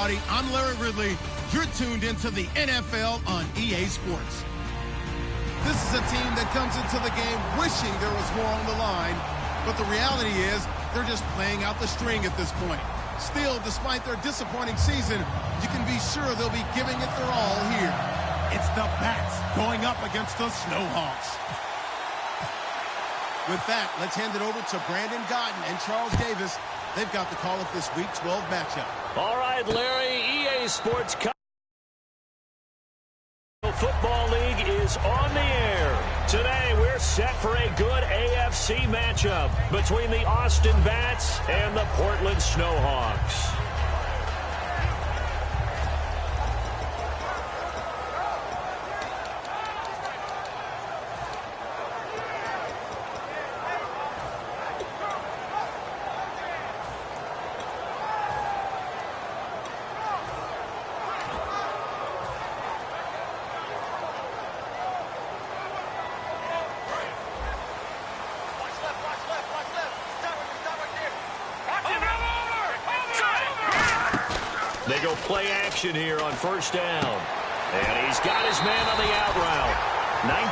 everybody. I'm Larry Ridley. You're tuned into the NFL on EA Sports. This is a team that comes into the game wishing there was more on the line, but the reality is they're just playing out the string at this point. Still, despite their disappointing season, you can be sure they'll be giving it their all here. It's the Bats going up against the Snowhawks. With that, let's hand it over to Brandon Godden and Charles Davis. They've got the call of this Week 12 matchup. All right, Larry, EA Sports Football League is on the air. Today, we're set for a good AFC matchup between the Austin Bats and the Portland Snowhawks. They go play action here on first down. And he's got his man on the out route.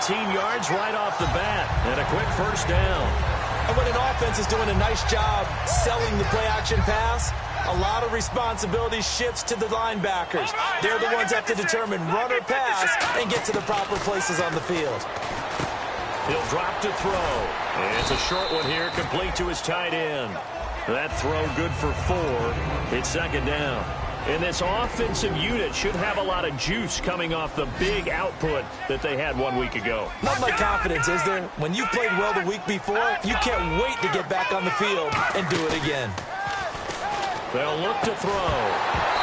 19 yards right off the bat. And a quick first down. And when an offense is doing a nice job selling the play action pass, a lot of responsibility shifts to the linebackers. They're the ones that have to determine run or pass and get to the proper places on the field. He'll drop to throw. And it's a short one here, complete to his tight end. That throw good for 4. It's second down. And this offensive unit should have a lot of juice coming off the big output that they had 1 week ago. Not like confidence, is there? When you've played well the week before, you can't wait to get back on the field and do it again. They'll look to throw.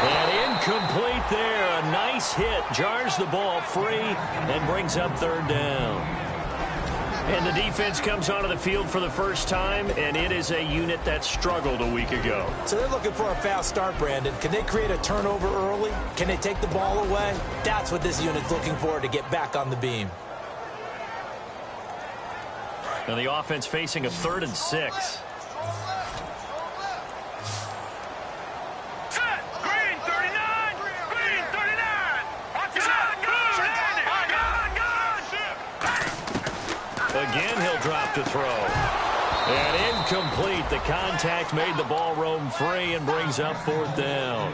And incomplete there. A nice hit. Jars the ball free and brings up third down. And the defense comes onto the field for the first time, and it is a unit that struggled a week ago. So they're looking for a fast start, Brandon. Can they create a turnover early? Can they take the ball away? That's what this unit's looking for to get back on the beam. And the offense facing a 3rd and 6. Again, he'll drop to throw. And incomplete. The contact made the ball roam free and brings up 4th down.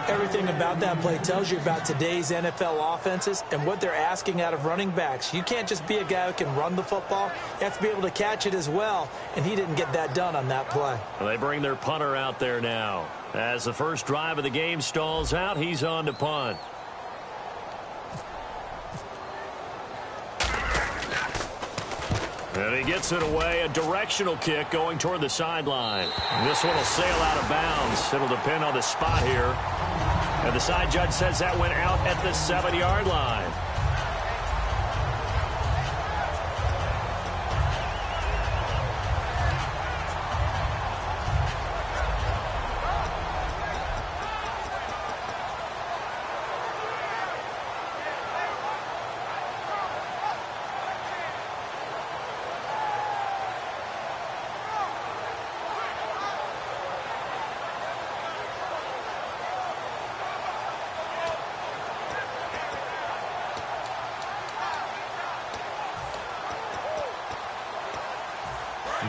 Everything about that play tells you about today's NFL offenses and what they're asking out of running backs. You can't just be a guy who can run the football. You have to be able to catch it as well, and he didn't get that done on that play. Well, they bring their punter out there now. As the first drive of the game stalls out, he's on to punt. And he gets it away, a directional kick going toward the sideline. This one will sail out of bounds. It'll depend on the spot here. And the side judge says that went out at the 7-yard line.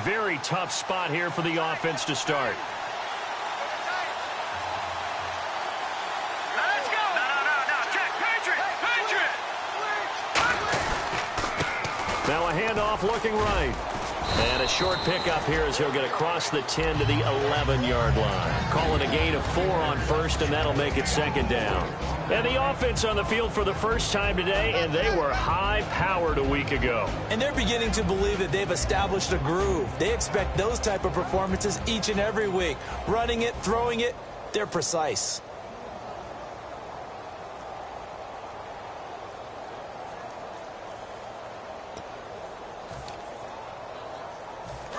Very tough spot here for the offense to start. Let's go. No. Check. Patriot. Now a handoff looking right. And a short pickup here as he'll get across the 10 to the 11-yard line. Call it a gain of 4 on first, and that'll make it second down. And the offense on the field for the first time today, and they were high-powered a week ago. And they're beginning to believe that they've established a groove. They expect those type of performances each and every week. Running it, throwing it, they're precise.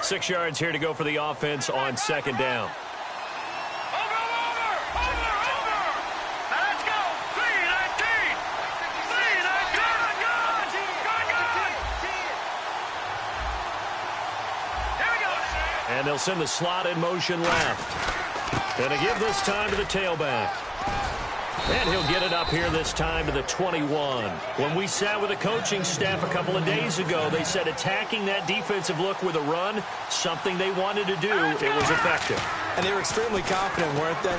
Six yards here to go for the offense on second down. And they'll send the slot in motion left. And to give this time to the tailback. And he'll get it up here this time to the 21. When we sat with the coaching staff a couple of days ago, they said attacking that defensive look with a run, something they wanted to do, it was effective. And they were extremely confident, weren't they?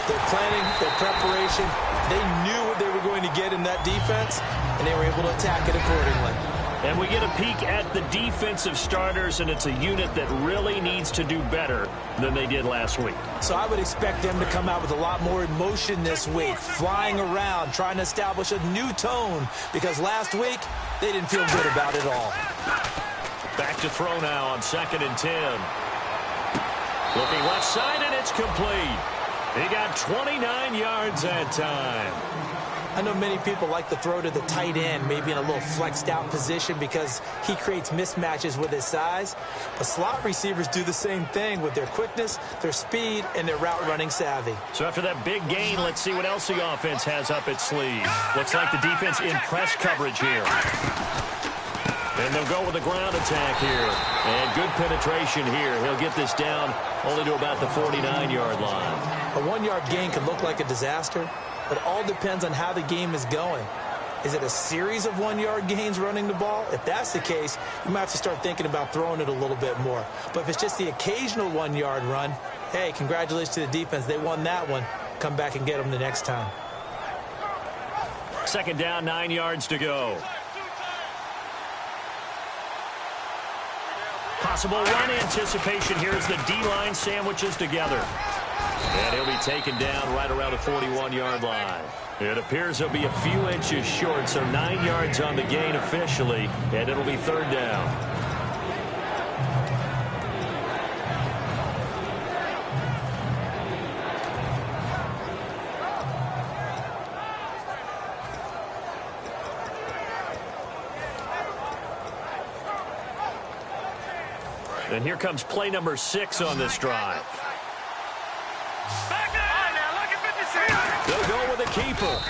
Their planning, their preparation, they knew what they were going to get in that defense, and they were able to attack it accordingly. And we get a peek at the defensive starters, and it's a unit that really needs to do better than they did last week. So I would expect them to come out with a lot more emotion this week, flying around, trying to establish a new tone, because last week they didn't feel good about it all. Back to throw now on 2nd and 10. Looking left side, and it's complete. He got 29 yards that time. I know many people like to throw to the tight end, maybe in a little flexed out position because he creates mismatches with his size. But slot receivers do the same thing with their quickness, their speed, and their route running savvy. So after that big gain, let's see what else the offense has up its sleeve. Looks like the defense in press coverage here. And they'll go with the ground attack here. And good penetration here. He'll get this down only to about the 49-yard line. A 1-yard gain could look like a disaster. It all depends on how the game is going. Is it a series of 1-yard gains running the ball? If that's the case, you might have to start thinking about throwing it a little bit more. But if it's just the occasional 1-yard run, hey, congratulations to the defense. They won that one. Come back and get them the next time. 2nd down, 9 yards to go. Possible run anticipation here as the D-line sandwiches together. And he'll be taken down right around the 41-yard line. It appears he'll be a few inches short, so 9 yards on the gain officially, and it'll be 3rd down. And here comes play number 6 on this drive. They'll go with a keeper.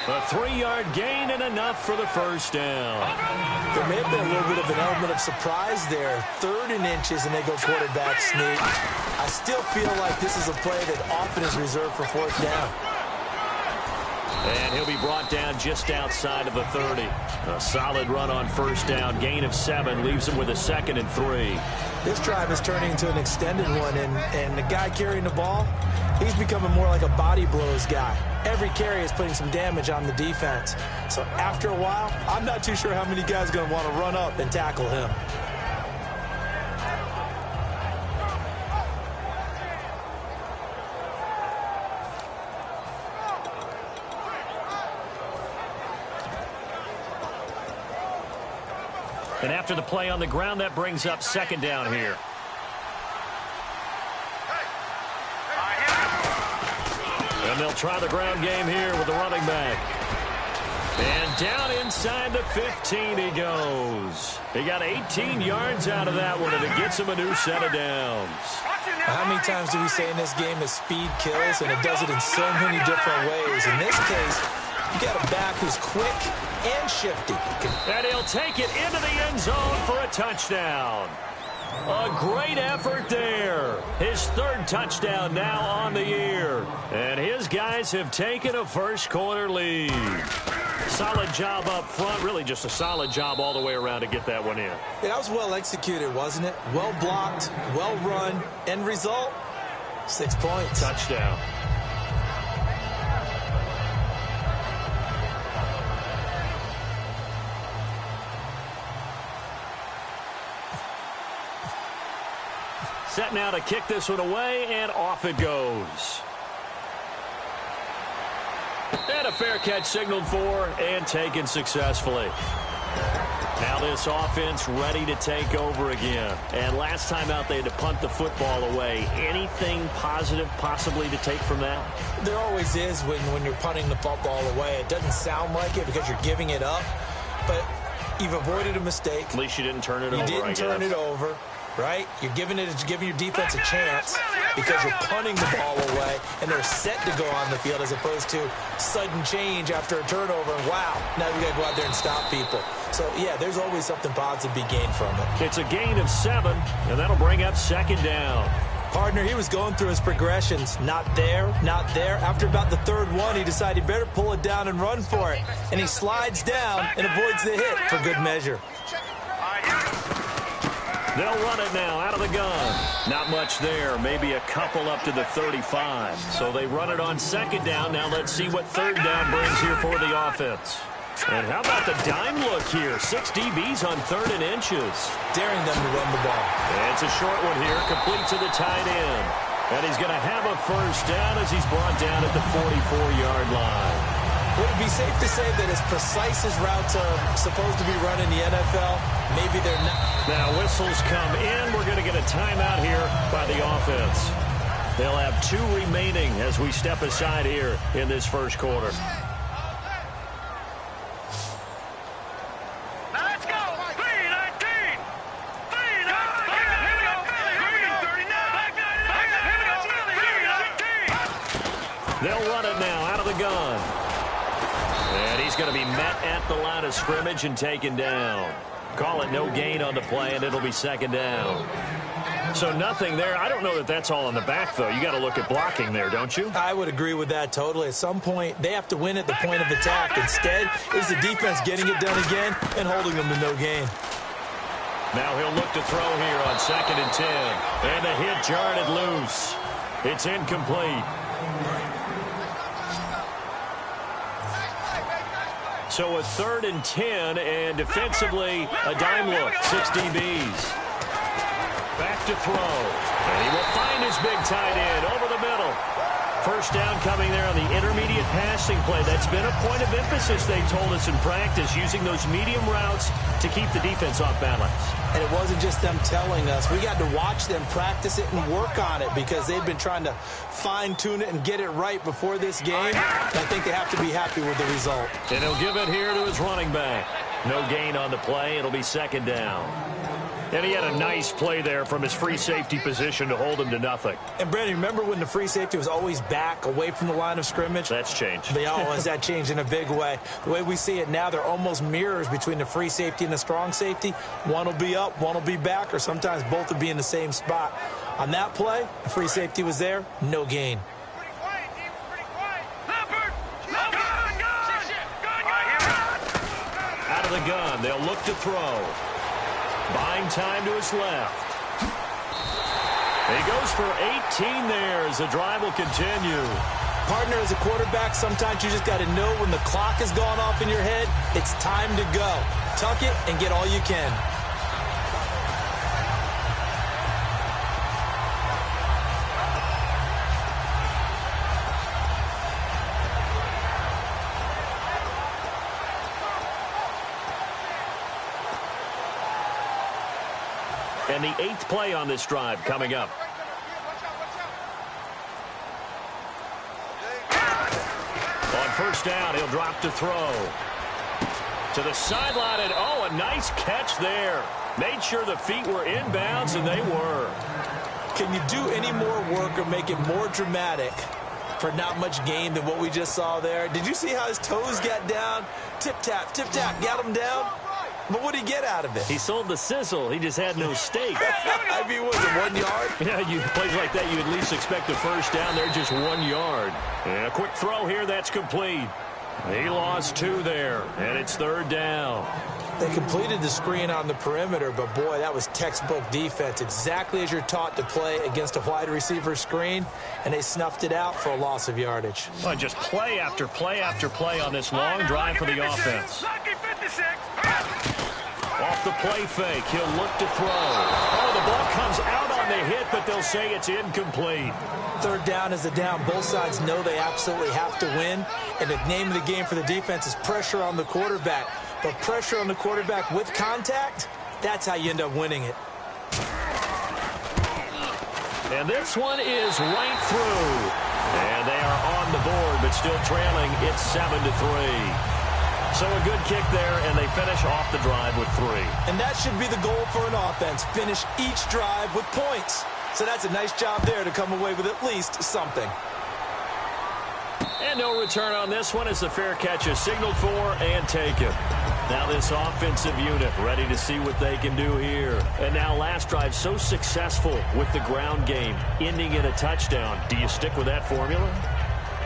A 3-yard gain and enough for the 1st down. There may have been a little bit of an element of surprise there. 3rd and inches, and they go quarterback sneak. I still feel like this is a play that often is reserved for 4th down. And he'll be brought down just outside of the 30. A solid run on 1st down. Gain of 7 leaves him with a 2nd and 3. This drive is turning into an extended one, and the guy carrying the ball, he's becoming more like a body blows guy. Every carry is putting some damage on the defense. So after a while, I'm not too sure how many guys are going to want to run up and tackle him. And after the play on the ground, that brings up 2nd down here. And they'll try the ground game here with the running back. And down inside the 15 he goes. He got 18 yards out of that one, and it gets him a new set of downs. How many times do we say in this game that speed kills, and it does it in so many different ways? In this case, you got a back who's quick and shifty. And he'll take it into the end zone for a touchdown. A great effort there. His 3rd touchdown now on the year. And his guys have taken a first-quarter lead. Solid job up front. Really just a solid job all the way around to get that one in. Yeah, that was well executed, wasn't it? Well blocked, well run. End result, 6 points. Touchdown. Set now to kick this one away, and off it goes. And a fair catch signaled for and taken successfully. Now this offense ready to take over again. And last time out they had to punt the football away. Anything positive possibly to take from that? There always is when you're punting the football away. It doesn't sound like it because you're giving it up, but you've avoided a mistake. At least you didn't turn it over, I guess. You didn't turn it over. Right? You're giving your defense a chance because you're punting the ball away, and they're set to go on the field as opposed to sudden change after a turnover. And wow, now we got to go out there and stop people. So, yeah, there's always something positive to be gained from it. It's a gain of 7, and that'll bring up 2nd down. Partner, he was going through his progressions. Not there, not there. After about the third one, he decided he better pull it down and run for it. And he slides down and avoids the hit for good measure. They'll run it now out of the gun. Not much there, maybe a couple up to the 35. So they run it on second down. Now let's see what third down brings here for the offense. And how about the dime look here? 6 DBs on 3rd and inches. Daring them to run the ball. And it's a short one here, complete to the tight end. And he's going to have a first down as he's brought down at the 44-yard line. Would it be safe to say that as precise as routes are supposed to be run in the NFL, maybe they're not? Now whistles come in. We're going to get a timeout here by the offense. They'll have 2 remaining as we step aside here in this first quarter. They'll run it now out of the gun. And he's going to be met at the line of scrimmage and taken down. Call it no gain on the play, and it'll be second down. So nothing there. I don't know that that's all in the back, though. You got to look at blocking there, don't you? I would agree with that totally. At some point, they have to win at the point of attack. Instead, it's the defense getting it done again and holding them to no gain. Now he'll look to throw here on 2nd and 10. And the hit jarred it loose. It's incomplete. So a 3rd and 10, and defensively, a dime look. 6 DBs. Back to throw. And he will find his big tight end over the middle. First down coming there on the intermediate passing play. That's been a point of emphasis, they told us in practice, using those medium routes to keep the defense off balance. And it wasn't just them telling us. We got to watch them practice it and work on it because they've been trying to fine-tune it and get it right before this game. And I think they have to be happy with the result. And he'll give it here to his running back. No gain on the play. It'll be second down. And he had a nice play there from his free safety position to hold him to nothing. And, Brandon, remember when the free safety was always back away from the line of scrimmage? That's changed. Has that changed in a big way? The way we see it now, they're almost mirrors between the free safety and the strong safety. One will be up, one will be back, or sometimes both will be in the same spot. On that play, the free safety was there, no gain. Out of the gun, they'll look to throw. Buying time to his left. He goes for 18 there as the drive will continue. Partner, as a quarterback, sometimes you just got to know when the clock has gone off in your head, it's time to go. Tuck it and get all you can. And the 8th play on this drive coming up. On first down, he'll drop to throw. To the sideline, and oh, a nice catch there. Made sure the feet were inbounds, and they were. Can you do any more work or make it more dramatic for not much gain than what we just saw there? Did you see how his toes got down? Tip-tap, got him down. But what did he get out of it? He sold the sizzle. He just had no steak. I mean, was it 1 yard? Yeah, plays like that, you at least expect a first down. They're just 1 yard. And a quick throw here, that's complete. He lost 2 there, and it's third down. They completed the screen on the perimeter, but, boy, that was textbook defense. Exactly as you're taught to play against a wide receiver screen, and they snuffed it out for a loss of yardage. Well, just play after play after play on this long drive for the offense. Off the play fake, he'll look to throw. Oh, the ball comes out on the hit, but they'll say it's incomplete. Third down is the down. Both sides know they absolutely have to win, and the name of the game for the defense is pressure on the quarterback. But pressure on the quarterback with contact, that's how you end up winning it. And this one is right through. And they are on the board, but still trailing. It's 7-3. So a good kick there, and they finish off the drive with 3. And that should be the goal for an offense, finish each drive with points. So that's a nice job there to come away with at least something. And no return on this one as the fair catch is signaled for and taken. Now this offensive unit ready to see what they can do here. And now last drive so successful with the ground game, ending in a touchdown. Do you stick with that formula?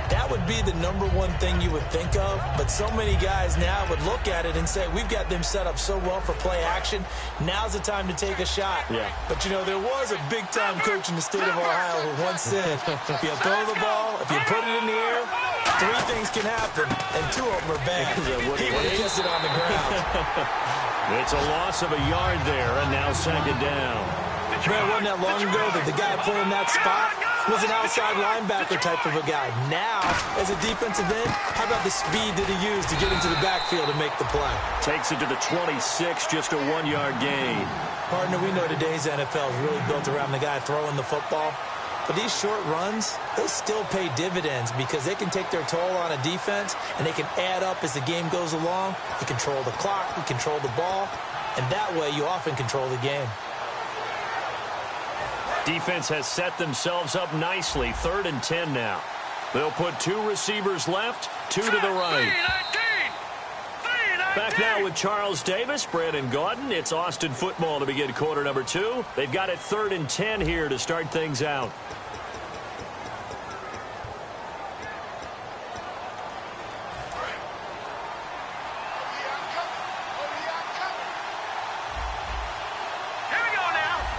That would be the number one thing you would think of, but so many guys now would look at it and say, we've got them set up so well for play action. Now's the time to take a shot. Yeah. But, you know, there was a big-time coach in the state of Ohio who once said, if you throw the ball, if you put it in the air, 3 things can happen, and 2 of them are bad. He would have kissed it on the ground. It's a loss of a yard there, and now second down. Man, wasn't that long ago that the guy playing that spot was an outside linebacker type of a guy. Now, as a defensive end, how about the speed that he used to get into the backfield and make the play? Takes it to the 26, just a 1-yard gain. Partner, we know today's NFL is really built around the guy throwing the football. But these short runs, they still pay dividends because they can take their toll on a defense and they can add up as the game goes along. You control the clock, you control the ball, and that way you often control the game. Defense has set themselves up nicely. 3rd and 10 now. They'll put 2 receivers left, 2 to the right. Back now with Charles Davis, Brandon Gaudin. It's Austin football to begin quarter number 2. They've got it 3rd and 10 here to start things out.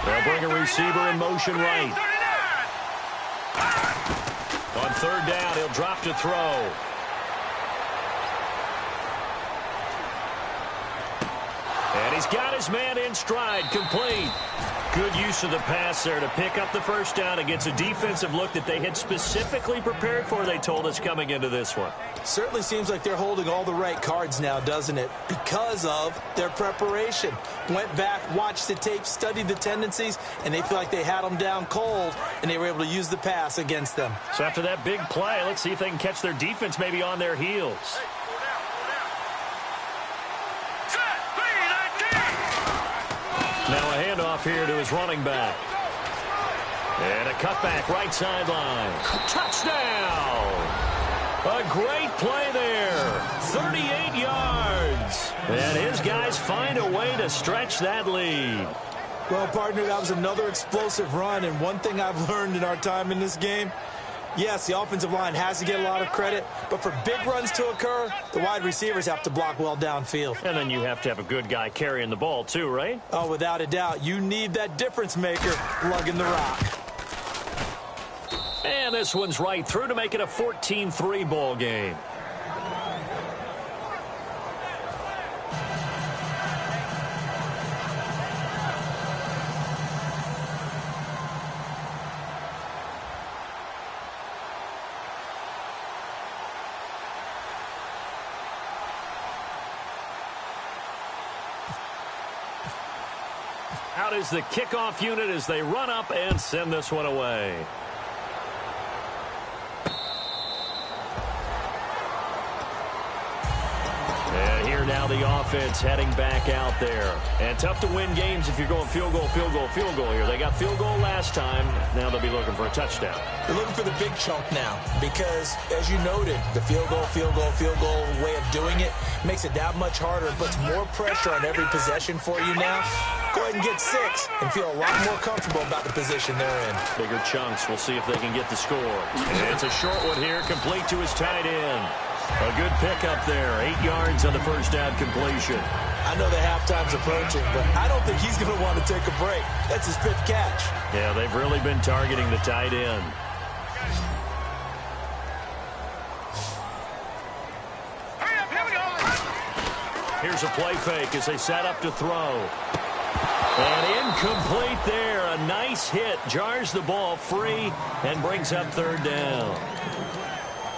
They'll bring a receiver in motion right. On 3rd down, he'll drop to throw. And he's got his man in stride, complete. Good use of the pass there to pick up the first down against a defensive look that they had specifically prepared for, they told us, coming into this one. Certainly seems like they're holding all the right cards now, doesn't it? Because of their preparation. Went back, watched the tape, studied the tendencies, and they feel like they had them down cold, and they were able to use the pass against them. So after that big play, let's see if they can catch their defense maybe on their heels. Now a handoff here to his running back. And a cutback right sideline. Touchdown! A great play there. 38 yards. And his guys find a way to stretch that lead. Well, partner, that was another explosive run. And one thing I've learned in our time in this game, yes, the offensive line has to get a lot of credit, but for big runs to occur, the wide receivers have to block well downfield. And then you have to have a good guy carrying the ball too, right? Oh, without a doubt. You need that difference maker lugging the rock. And this one's right through to make it a 14-3 ball game. Out is the kickoff unit as they run up and send this one away. And here now the offense heading back out there. And tough to win games if you're going field goal, field goal, field goal here. They got field goal last time. Now they'll be looking for a touchdown. They're looking for the big chunk now because, as you noted, the field goal way of doing it makes it that much harder. It puts more pressure on every possession for you now. Go ahead and get 6 and feel a lot more comfortable about the position they're in. Bigger chunks. We'll see if they can get the score. And it's a short one here, complete to his tight end. A good pickup there. 8 yards on the first down completion. I know the halftime's approaching, but I don't think he's going to want to take a break. That's his 5th catch. Yeah, they've really been targeting the tight end. Here's a play fake as they set up to throw. And incomplete there. A nice hit. Jars the ball free and brings up 3rd down.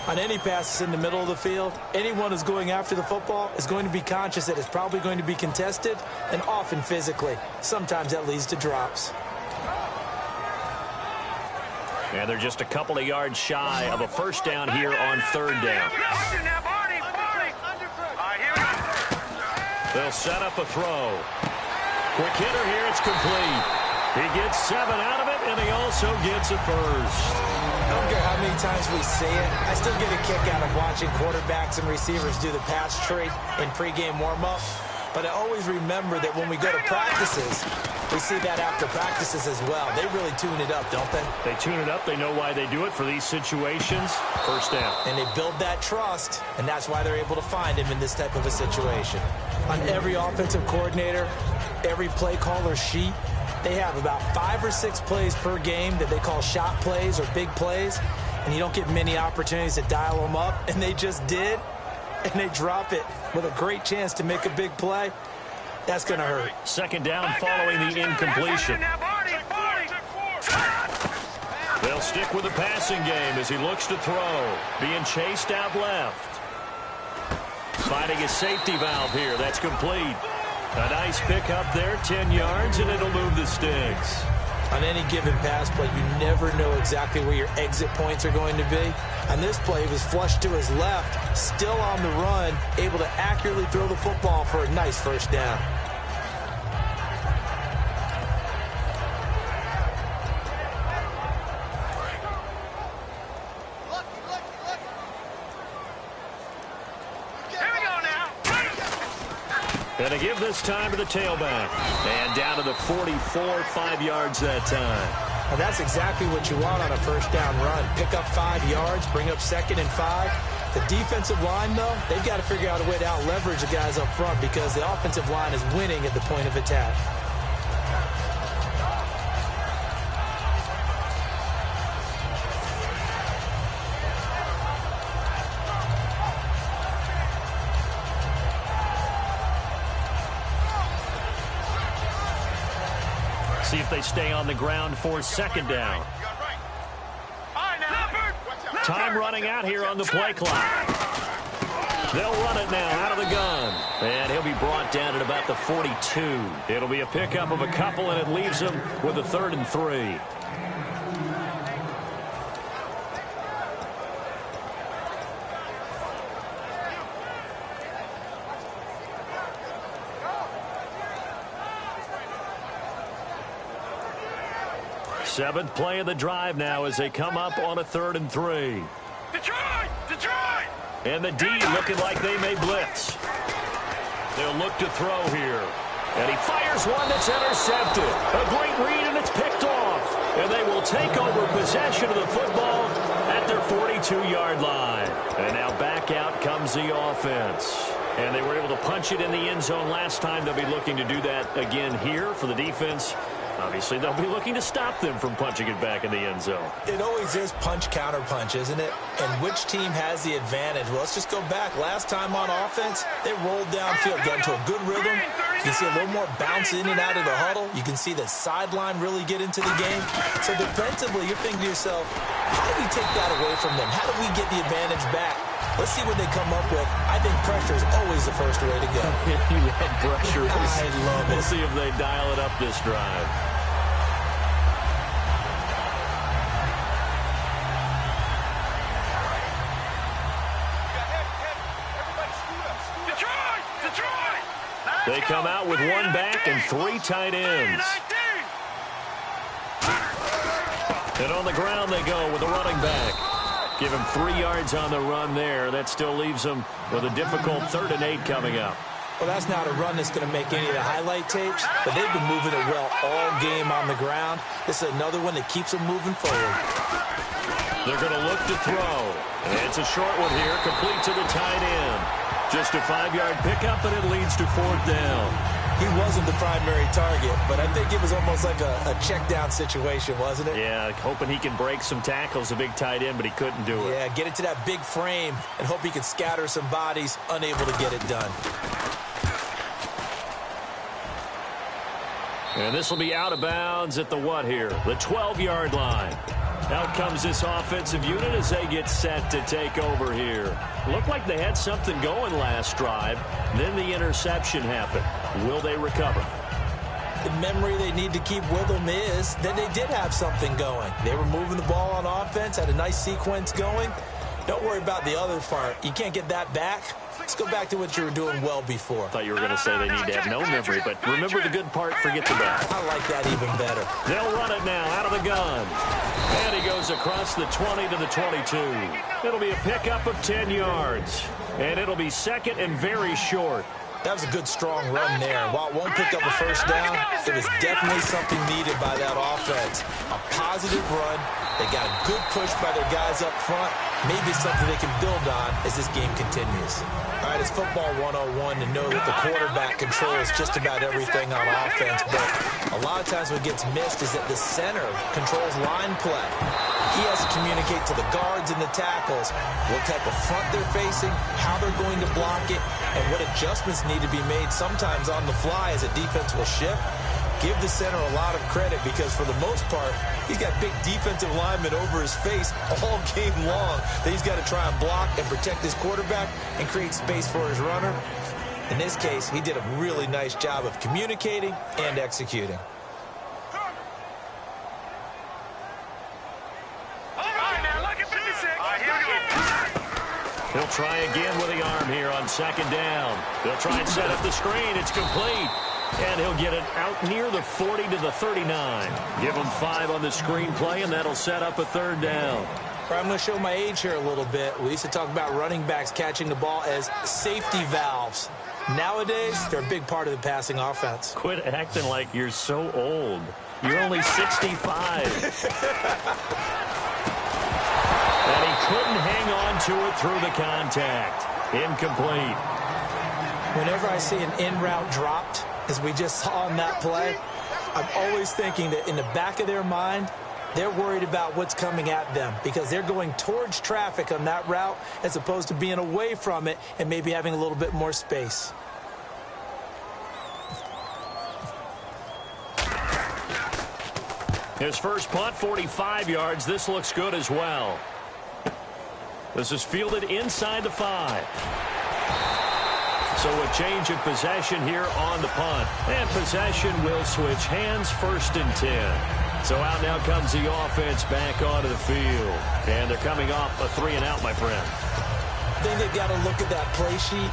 On any passes in the middle of the field, anyone who's going after the football is going to be conscious that it's probably going to be contested and often physically. Sometimes that leads to drops. And they're just a couple of yards shy of a first down here on 3rd down. They'll set up a throw. Quick hitter here. It's complete. He gets 7 out of it, and he also gets a first. I don't care how many times we say it, I still get a kick out of watching quarterbacks and receivers do the pass tree in pregame warm-up. But I always remember that when we go to practices, we see that after practices as well. They really tune it up, don't they? They tune it up. They know why they do it for these situations. First down. And they build that trust, and that's why they're able to find him in this type of a situation. On every offensive coordinator, every play caller sheet, they have about 5 or 6 plays per game that they call shot plays or big plays, and you don't get many opportunities to dial them up, and they just did, and they drop it with a great chance to make a big play. That's going to hurt. Second down following the incompletion. They'll stick with the passing game as he looks to throw. Being chased out left. Finding a safety valve here. That's complete. A nice pick up there, 10 yards, and it'll move the sticks. On any given pass play, you never know exactly where your exit points are going to be. On this play, he was flushed to his left, still on the run, able to accurately throw the football for a nice first down. And to give this time to the tailback. And down to the 44, 5 yards that time. And that's exactly what you want on a first down run. Pick up 5 yards, bring up 2nd and 5. The defensive line, though, they've got to figure out a way to out-leverage the guys up front because the offensive line is winning at the point of attack. See if they stay on the ground for second down. Time running out here on the play clock. They'll run it now out of the gun. And he'll be brought down at about the 42. It'll be a pickup of a couple, and it leaves him with a 3rd and 3. Seventh play of the drive now as they come up on a 3rd and 3. Detroit! And the D looking like they may blitz. They'll look to throw here. And he fires one that's intercepted. A great read, and it's picked off. And they will take over possession of the football at their 42-yard line. And now back out comes the offense. And they were able to punch it in the end zone last time. They'll be looking to do that again here for the defense. Obviously, they'll be looking to stop them from punching it back in the end zone. It always is punch-counter-punch, isn't it? And which team has the advantage? Well, let's just go back. Last time on offense, they rolled downfield, got into a good rhythm. You can see a little more bounce in and out of the huddle. You can see the sideline really get into the game. So defensively, you're thinking to yourself, how do we take that away from them? How do we get the advantage back? Let's see what they come up with. I think pressure is always the first way to go. You had pressure. I love it. We'll see if they dial it up this drive. They come out with 1 back and 3 tight ends. And on the ground they go with a running back. Give him 3 yards on the run there. That still leaves him with a difficult 3rd and 8 coming up. Well, that's not a run that's going to make any of the highlight tapes, but they've been moving it well all game on the ground. This is another one that keeps them moving forward. They're going to look to throw. And it's a short one here, complete to the tight end. Just a 5-yard pickup, and it leads to 4th down. He wasn't the primary target, but I think it was almost like a check-down situation, wasn't it? Yeah, hoping he can break some tackles, a big tight end, but he couldn't do it. Yeah, get it to that big frame and hope he can scatter some bodies, unable to get it done. And this will be out of bounds at the what here? The 12-yard line. Out comes this offensive unit as they get set to take over here. Looked like they had something going last drive. Then the interception happened. Will they recover? The memory they need to keep with them is that they did have something going. They were moving the ball on offense, had a nice sequence going, Don't worry about the other part. You can't get that back. Let's go back to what you were doing well before. I thought you were going to say they need to have no memory, but remember the good part, forget the bad. I like that even better. They'll run it now out of the gun. And he goes across the 20 to the 22. It'll be a pickup of 10 yards. And it'll be second and very short. That was a good, strong run there. While it won't pick up a first down, it was definitely something needed by that offense. A positive run. They got a good push by their guys up front. Maybe something they can build on as this game continues. All right, it's football 101 to know that the quarterback controls just about everything on offense, but a lot of times what gets missed is that the center controls line play. He has to communicate to the guards and the tackles what type of front they're facing, how they're going to block it, and what adjustments need to be made sometimes on the fly as a defense will shift. Give the center a lot of credit because for the most part, he's got big defensive linemen over his face all game long that he's got to try and block and protect his quarterback and create space for his runner. In this case, he did a really nice job of communicating and executing. He'll try again with the arm here on second down. They'll try and set up the screen. It's complete. And he'll get it out near the 40 to the 39. Give him 5 on the screenplay, and that'll set up a third down. I'm going to show my age here a little bit. We used to talk about running backs catching the ball as safety valves. Nowadays, they're a big part of the passing offense. Quit acting like you're so old. You're only 65. And he couldn't hang on to it through the contact. Incomplete. Whenever I see an in-route dropped, as we just saw on that play, I'm always thinking that in the back of their mind, they're worried about what's coming at them because they're going towards traffic on that route as opposed to being away from it and maybe having a little bit more space. His first punt, 45 yards. This looks good as well. This is fielded inside the 5. So a change of possession here on the punt. And possession will switch hands, first and 10. So out now comes the offense back onto the field. And they're coming off a 3-and-out, my friend. I think they've got to look at that play sheet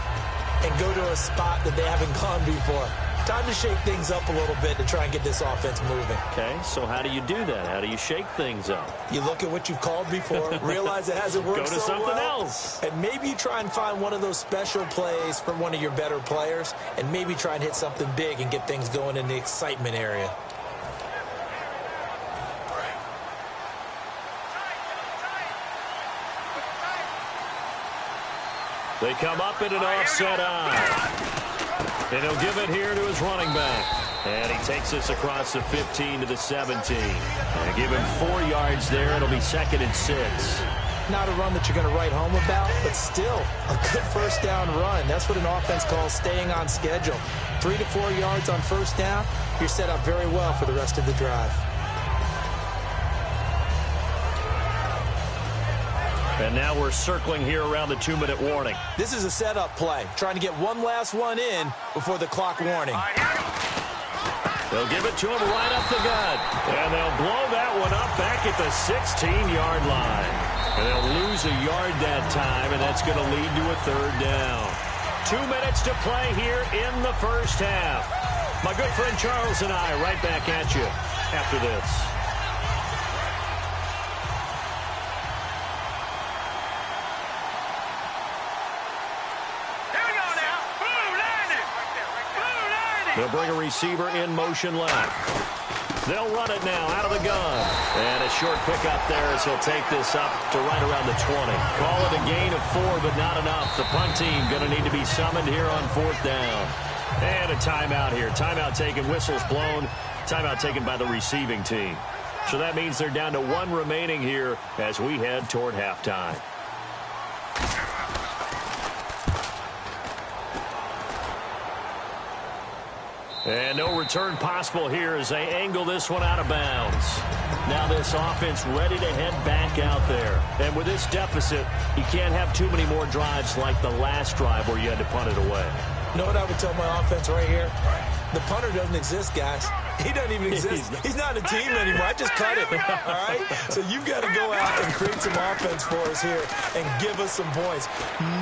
and go to a spot that they haven't gone before. Time to shake things up a little bit to try and get this offense moving. Okay, so how do you do that? How do you shake things up? You look at what you've called before, realize it hasn't worked Go to so something well, else. and maybe you try and find one of those special plays for one of your better players, and maybe try and hit something big and get things going in the excitement area. They come up in an offset eye. And he'll give it here to his running back. And he takes this across the 15 to the 17. And give him 4 yards there. It'll be second and 6. Not a run that you're going to write home about, but still a good first down run. That's what an offense calls staying on schedule. 3 to 4 yards on first down, you're set up very well for the rest of the drive. And now we're circling here around the 2-minute warning. This is a setup play, trying to get one last one in before the clock warning. They'll give it to him right up the gut. And they'll blow that one up back at the 16-yard line. And they'll lose a yard that time, and that's going to lead to a third down. 2 minutes to play here in the first half. My good friend Charles and I right back at you after this. They'll bring a receiver in motion left. They'll run it now out of the gun. And a short pickup there as he'll take this up to right around the 20. Call it a gain of 4, but not enough. The punt team going to need to be summoned here on 4th down. And a timeout here. Timeout taken, whistles blown. Timeout taken by the receiving team. So that means they're down to 1 remaining here as we head toward halftime. And no return possible here as they angle this one out of bounds. Now this offense ready to head back out there. And with this deficit, you can't have too many more drives like the last drive where you had to punt it away. You know what I would tell my offense right here? The punter doesn't exist, guys. He doesn't even exist. He's not a team anymore. I just cut him, all right? So you've got to go out and create some offense for us here and give us some points.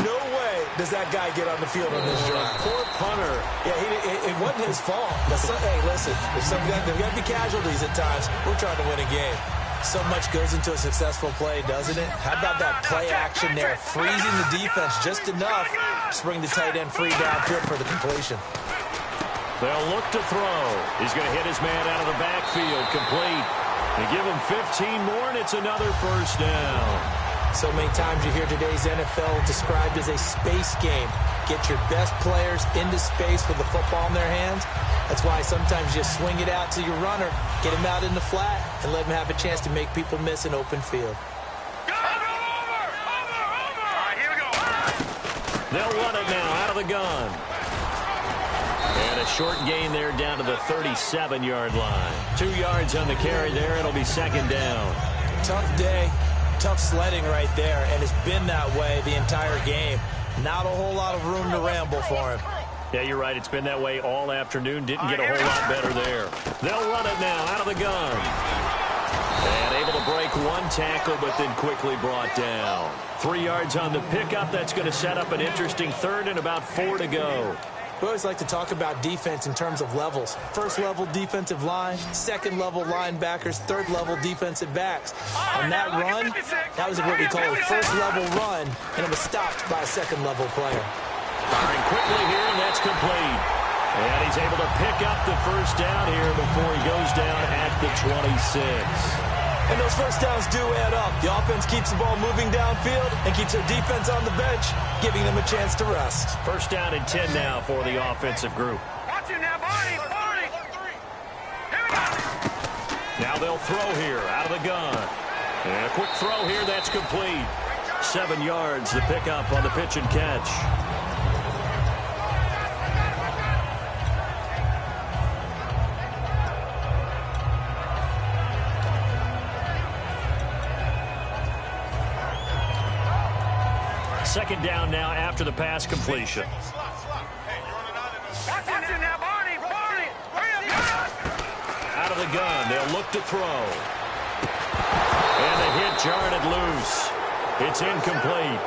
No way does that guy get on the field on this drive. Poor punter. Yeah, it wasn't his fault. Hey, listen, there's got to be casualties at times. We're trying to win a game. So much goes into a successful play, doesn't it? How about that play action there, freezing the defense just enough to bring the tight end free downfield for the completion. They'll look to throw. He's going to hit his man out of the backfield, complete. They give him 15 more, and it's another first down. So many times you hear today's NFL described as a space game. Get your best players into space with the football in their hands. That's why sometimes you swing it out to your runner, get him out in the flat, and let him have a chance to make people miss an open field. Over! All right, here we go. They'll run it now out of the gun. And a short gain there down to the 37-yard line. 2 yards on the carry there. It'll be second down. Tough day, tough sledding right there, and it's been that way the entire game. Not a whole lot of room to ramble for him. Yeah, you're right. It's been that way all afternoon. Didn't get a whole lot better there. They'll run it now out of the gun. And able to break one tackle, but then quickly brought down. 3 yards on the pickup. That's going to set up an interesting third and about 4 to go. We always like to talk about defense in terms of levels. First-level defensive line, second-level linebackers, third-level defensive backs. On that run, that was what we call a first-level run, and it was stopped by a second-level player. Firing quickly here, and that's complete. And he's able to pick up the first down here before he goes down at the 26. And those first downs do add up. The offense keeps the ball moving downfield and keeps their defense on the bench, giving them a chance to rest. First down and 10 now for the offensive group. Watch it now, Barney. Here we go. Now they'll throw here out of the gun. And a quick throw here, that's complete. 7 yards, the pickup on the pitch and catch. Second down now after the pass completion. Watch it now, Barney. Hurry up. Out of the gun, they'll look to throw. And the hit jarred loose. It's incomplete.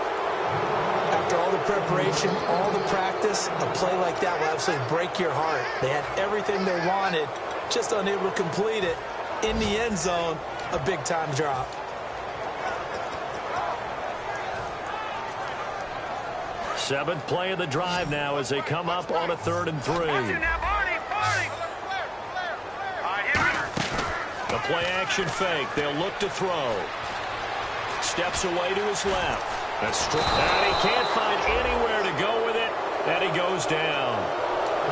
After all the preparation, all the practice, a play like that will absolutely break your heart. They had everything they wanted, just unable to complete it. In the end zone, a big-time drop. Seventh play of the drive now as they come up on a 3rd and 3. Watch it now, Barney. All right, here we go. The play action fake. They'll look to throw. Steps away to his left. And he can't find anywhere to go with it. And he goes down.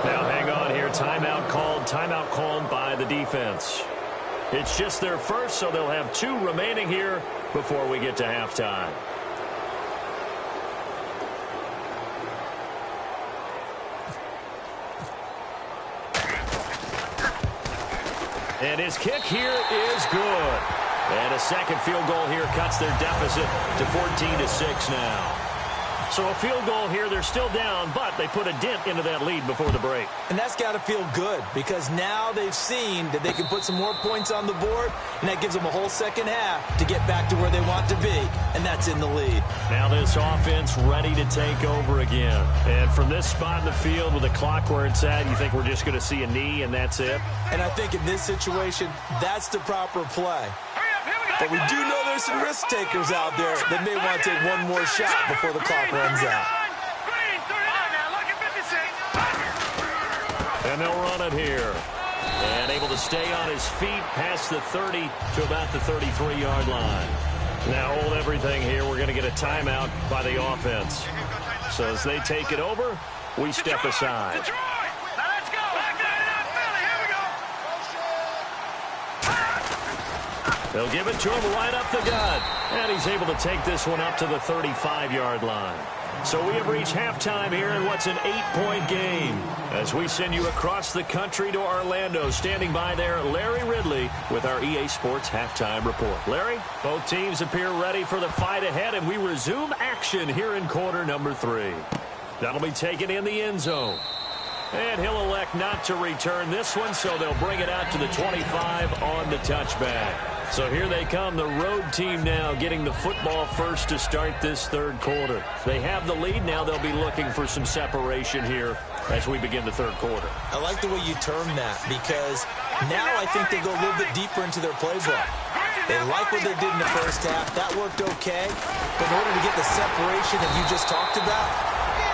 Now hang on here. Timeout called by the defense. It's just their first, so they'll have 2 remaining here before we get to halftime. And his kick here is good. And a second field goal here cuts their deficit to 14-6 now. So a field goal here, they're still down, but they put a dent into that lead before the break. And that's got to feel good because now they've seen that they can put some more points on the board, and that gives them a whole second half to get back to where they want to be, and that's in the lead. Now this offense ready to take over again. And from this spot in the field with the clock where it's at, you think we're just going to see a knee and that's it? And I think in this situation, that's the proper play. But we do know there's some risk takers out there that may want to take one more shot before the clock runs out. And they'll run it here. And able to stay on his feet past the 30 to about the 33-yard line. Now hold everything here. We're going to get a timeout by the offense. So as they take it over, we step aside. They'll give it to him right up the gut. And he's able to take this one up to the 35-yard line. So we have reached halftime here in what's an 8-point game. As we send you across the country to Orlando, standing by there, Larry Ridley with our EA Sports Halftime Report. Larry, both teams appear ready for the fight ahead, and we resume action here in quarter number 3. That'll be taken in the end zone. And he'll elect not to return this one, so they'll bring it out to the 25 on the touchback. So here they come, the road team now getting the football first to start this third quarter. They have the lead. Now they'll be looking for some separation here as we begin the third quarter. I like the way you term that, because now I think they go a little bit deeper into their playbook. They like what they did in the first half. That worked okay. But in order to get the separation that you just talked about,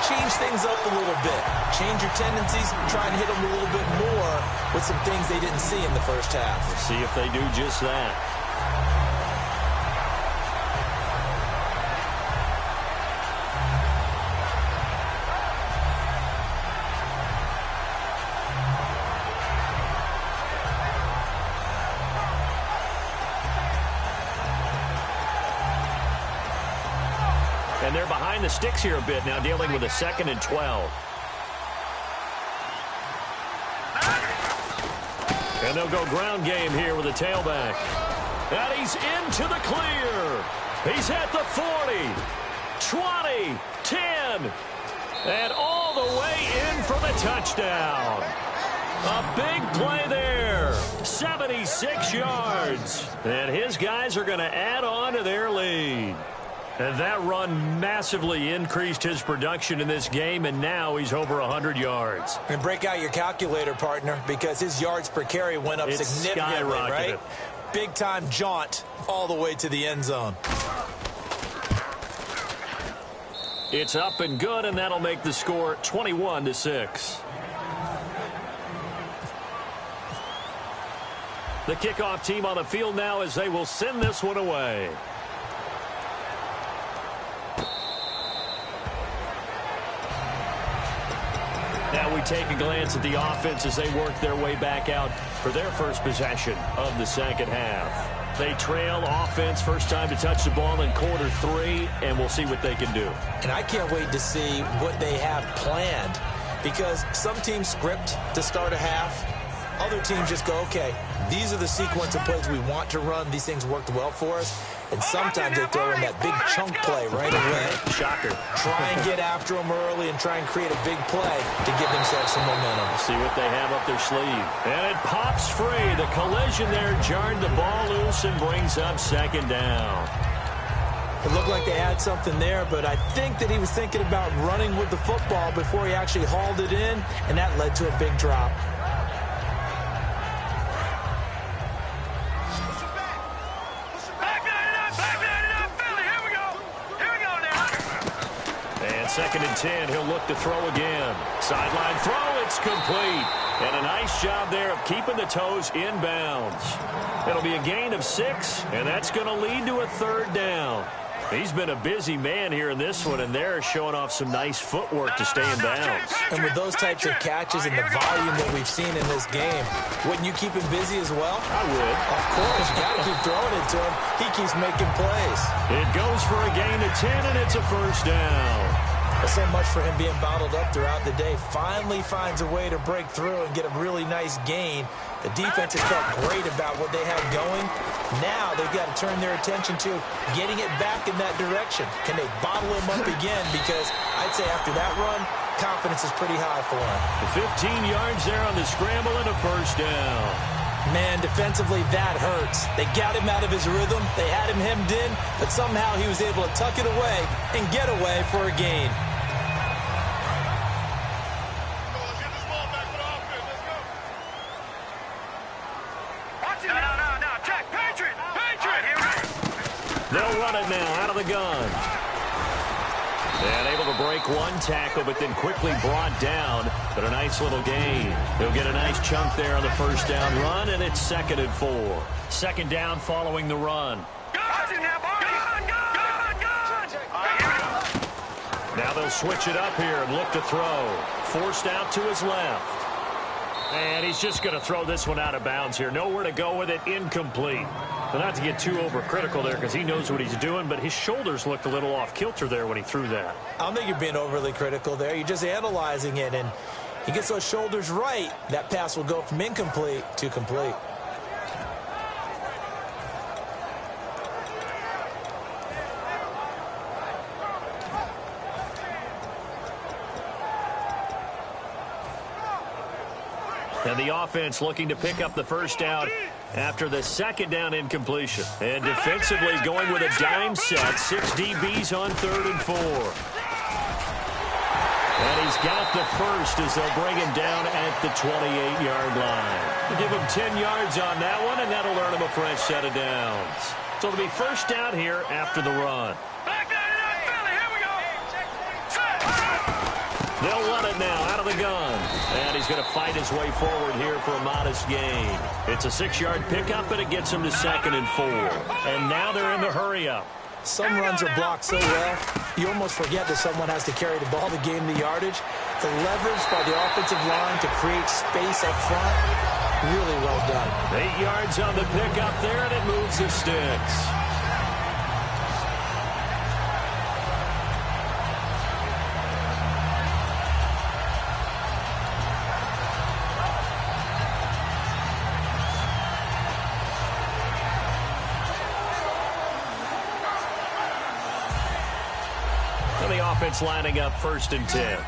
change things up a little bit. Change your tendencies, try and hit them a little bit more with some things they didn't see in the first half. We'll see if they do just that. And they're behind the sticks here a bit now, dealing with a 2nd and 12. And they'll go ground game here with a tailback. And he's into the clear. He's at the 40, 20, 10, and all the way in for the touchdown. A big play there, 76 yards. And his guys are going to add on to their lead. And that run massively increased his production in this game, and now he's over 100 yards. And break out your calculator, partner, because his yards per carry went up significantly, right? Big-time jaunt all the way to the end zone. It's up and good, and that'll make the score 21-6. The kickoff team on the field now as they will send this one away. Now we take a glance at the offense as they work their way back out for their first possession of the second half. They trail offense, first time to touch the ball in quarter 3, and we'll see what they can do. And I can't wait to see what they have planned, because some teams script to start a half. Other teams just go, okay, these are the sequence of plays we want to run. These things worked well for us. And sometimes they throw in that big chunk play right away. Shocker. Try and get after them early and try and create a big play to give themselves some momentum. See what they have up their sleeve. And it pops free. The collision there jarred the ball loose and brings up 2nd down. It looked like they had something there, but I think that he was thinking about running with the football before he actually hauled it in, and that led to a big drop. And 2nd and 10, he'll look to throw again. Sideline throw, it's complete. And a nice job there of keeping the toes in bounds. It'll be a gain of 6, and that's going to lead to a 3rd down. He's been a busy man here in this one, and they're showing off some nice footwork to stay in bounds. And with those types of catches and the volume that we've seen in this game, wouldn't you keep him busy as well? I would. Of course, you got to keep throwing it to him. He keeps making plays. It goes for a gain of 10, and it's a 1st down. There's so much for him being bottled up throughout the day. Finally finds a way to break through and get a really nice gain. The defense has felt great about what they had going. Now they've got to turn their attention to getting it back in that direction. Can they bottle him up again? Because I'd say after that run, confidence is pretty high for him. 15 yards there on the scramble and a 1st down. Man, defensively, that hurts. They got him out of his rhythm. They had him hemmed in, but somehow he was able to tuck it away and get away for a gain. They'll run it now out of the gun. And able to break one tackle, but then quickly brought down. But a nice little gain. They'll get a nice chunk there on the 1st down run, and it's 2nd and 4. 2nd down following the run. Now they'll switch it up here and look to throw. Forced out to his left. And he's just going to throw this one out of bounds here. Nowhere to go with it. Incomplete. But not to get too overcritical there because he knows what he's doing, but his shoulders looked a little off kilter there when he threw that. I don't think you're being overly critical there. You're just analyzing it, and he gets those shoulders right. That pass will go from incomplete to complete. And the offense looking to pick up the first down after the second down incompletion. And defensively going with a dime set. 6 DBs on 3rd and 4. And he's got the first as they'll bring him down at the 28-yard line. Give him 10 yards on that one, and that'll earn him a fresh set of downs. So it'll be first down here after the run. They'll run it now out of the gun. And he's going to fight his way forward here for a modest gain. It's a 6-yard pickup, and it gets him to 2nd and 4. And now they're in the hurry-up. Some runs are blocked so well, you almost forget that someone has to carry the ball to gain the yardage. The leverage by the offensive line to create space up front, really well done. 8 yards on the pickup there, and it moves the sticks. Offense lining up 1st and 10.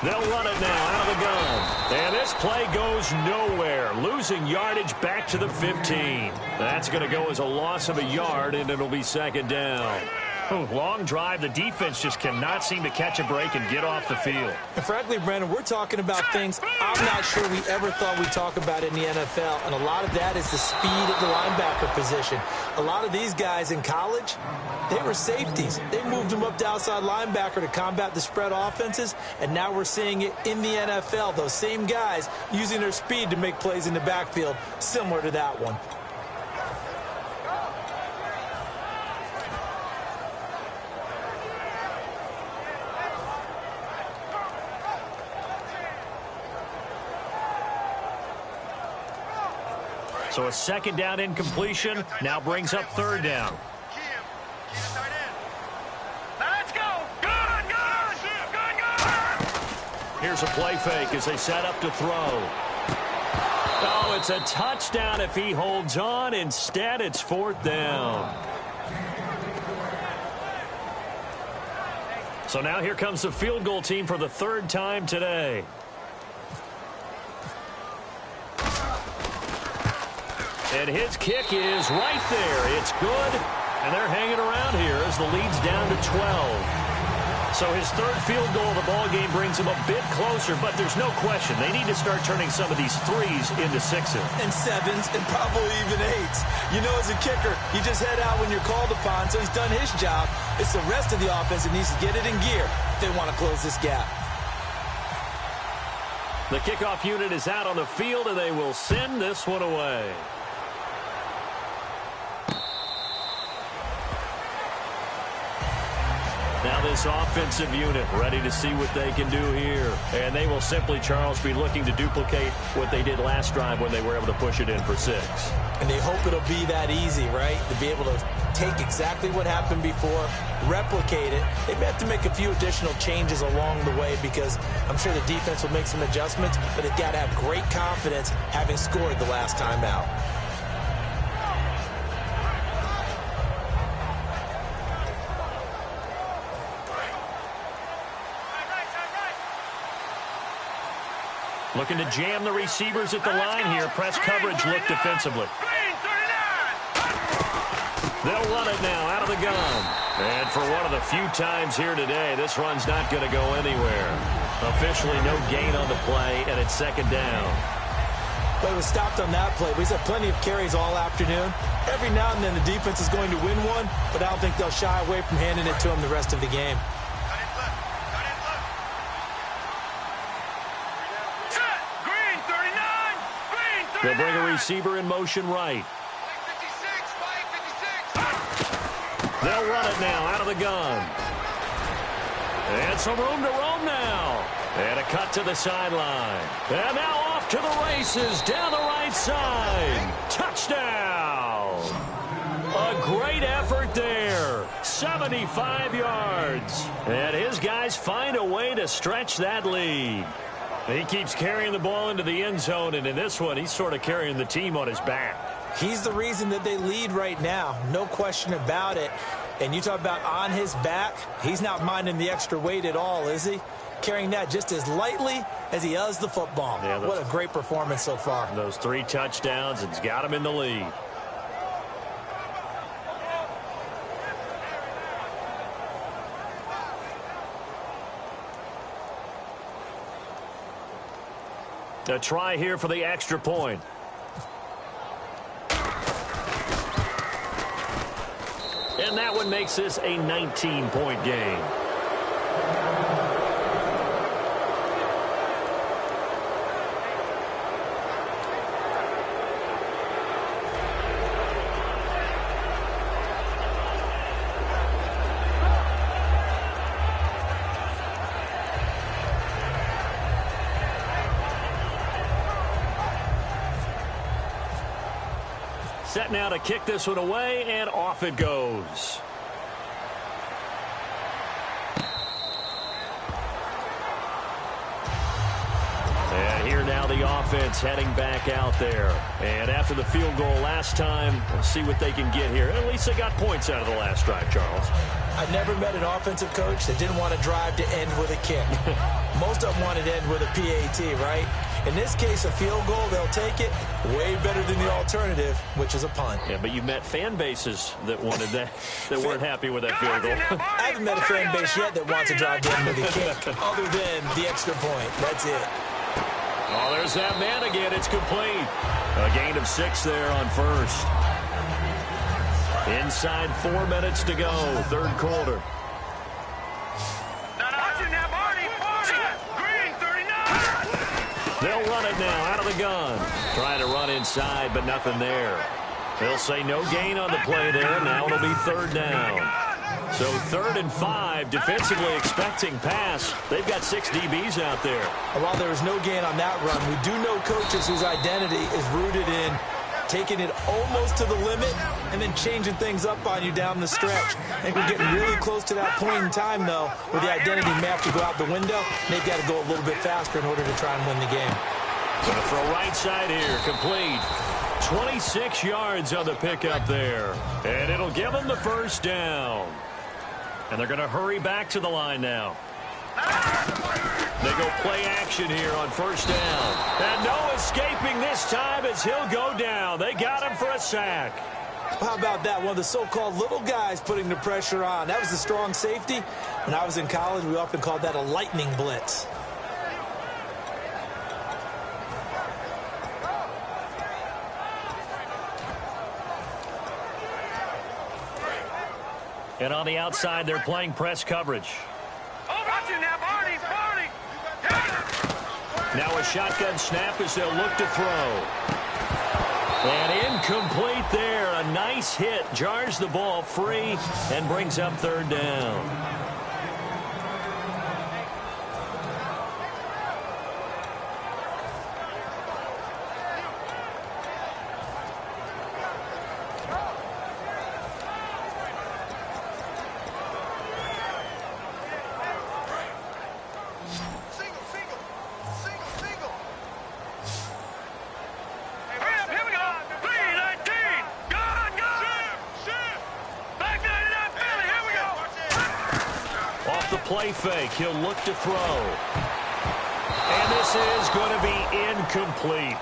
They'll run it now out of the gun. And this play goes nowhere. Losing yardage back to the 15. That's going to go as a loss of a yard, and it'll be 2nd down. Long drive. The defense just cannot seem to catch a break and get off the field. And frankly, Brandon, we're talking about things I'm not sure we ever thought we'd talk about in the NFL. And a lot of that is the speed at the linebacker position. A lot of these guys in college, they were safeties. They moved them up to outside linebacker to combat the spread offenses. And now we're seeing it in the NFL. Those same guys using their speed to make plays in the backfield, similar to that one. So a 2nd down incompletion now brings up 3rd down. Let's go. Good. Here's a play fake as they set up to throw. Oh, it's a touchdown if he holds on. Instead, it's 4th down. So now here comes the field goal team for the 3rd time today. And his kick is right there. It's good. And they're hanging around here as the lead's down to 12. So his 3rd field goal of the ball game brings him a bit closer, but there's no question they need to start turning some of these 3s into 6s. And 7s and probably even 8s. You know, as a kicker, you just head out when you're called upon, so he's done his job. It's the rest of the offense that needs to get it in gear if they want to close this gap. The kickoff unit is out on the field, and they will send this one away. Now this offensive unit ready to see what they can do here. And they will simply, Charles, be looking to duplicate what they did last drive when they were able to push it in for 6. And they hope it'll be that easy, right? To be able to take exactly what happened before, replicate it. They may have to make a few additional changes along the way because I'm sure the defense will make some adjustments, but they've got to have great confidence having scored the last time out. Looking to jam the receivers at the line here. Press coverage look defensively. They'll run it now out of the gun. And for one of the few times here today, this run's not going to go anywhere. Officially no gain on the play, and it's 2nd down. But it was stopped on that play. He's had plenty of carries all afternoon. Every now and then the defense is going to win one, but I don't think they'll shy away from handing it to him the rest of the game. They'll bring a receiver in motion right. They'll run it now out of the gun. And some room to roam now. And a cut to the sideline. And now off to the races down the right side. Touchdown. A great effort there. 75 yards. And his guys find a way to stretch that lead. He keeps carrying the ball into the end zone, and in this one, he's sort of carrying the team on his back. He's the reason that they lead right now. No question about it. And you talk about on his back, he's not minding the extra weight at all, is he? Carrying that just as lightly as he does the football. Yeah, what a great performance so far. Those 3 touchdowns, it's got him in the lead. A try here for the extra point. And that one makes this a 19-point game. Set now to kick this one away, and off it goes. And here now the offense heading back out there. And after the field goal last time, we'll see what they can get here. At least they got points out of the last drive, Charles. I've never met an offensive coach that didn't want to drive to end with a kick. Most of them wanted to end with a PAT, right? In this case, a field goal, they'll take it. Way better than the alternative, which is a punt. Yeah, but you've met fan bases that wanted that, that weren't happy with that field goal. I haven't met a fan base yet that wants to drive to end with a kick, other than the extra point. That's it. Oh, there's that man again. It's complete. A gain of 6 there on first. Inside 4 minutes to go, third quarter. They'll run it now out of the gun. Trying to run inside, but nothing there. They'll say no gain on the play there. Now it'll be third down. So 3rd and 5, defensively expecting pass. They've got 6 DBs out there. While there is no gain on that run, we do know coaches whose identity is rooted in taking it almost to the limit and then changing things up on you down the stretch. I think we're getting really close to that point in time, though, where the identity may have to go out the window. They've got to go a little bit faster in order to try and win the game. Going to throw right side here, complete. 26 yards on the pickup there. And it'll give them the first down. And they're going to hurry back to the line now. They go play action here on first down. And no escaping this time as he'll go down. They got him for a sack. How about that? One of the so-called little guys putting the pressure on. That was the strong safety. When I was in college, we often called that a lightning blitz. And on the outside, they're playing press coverage. Now a shotgun snap as they'll look to throw. And incomplete there. A nice hit. Jars the ball free and brings up third down. Play fake. He'll look to throw. And this is going to be incomplete.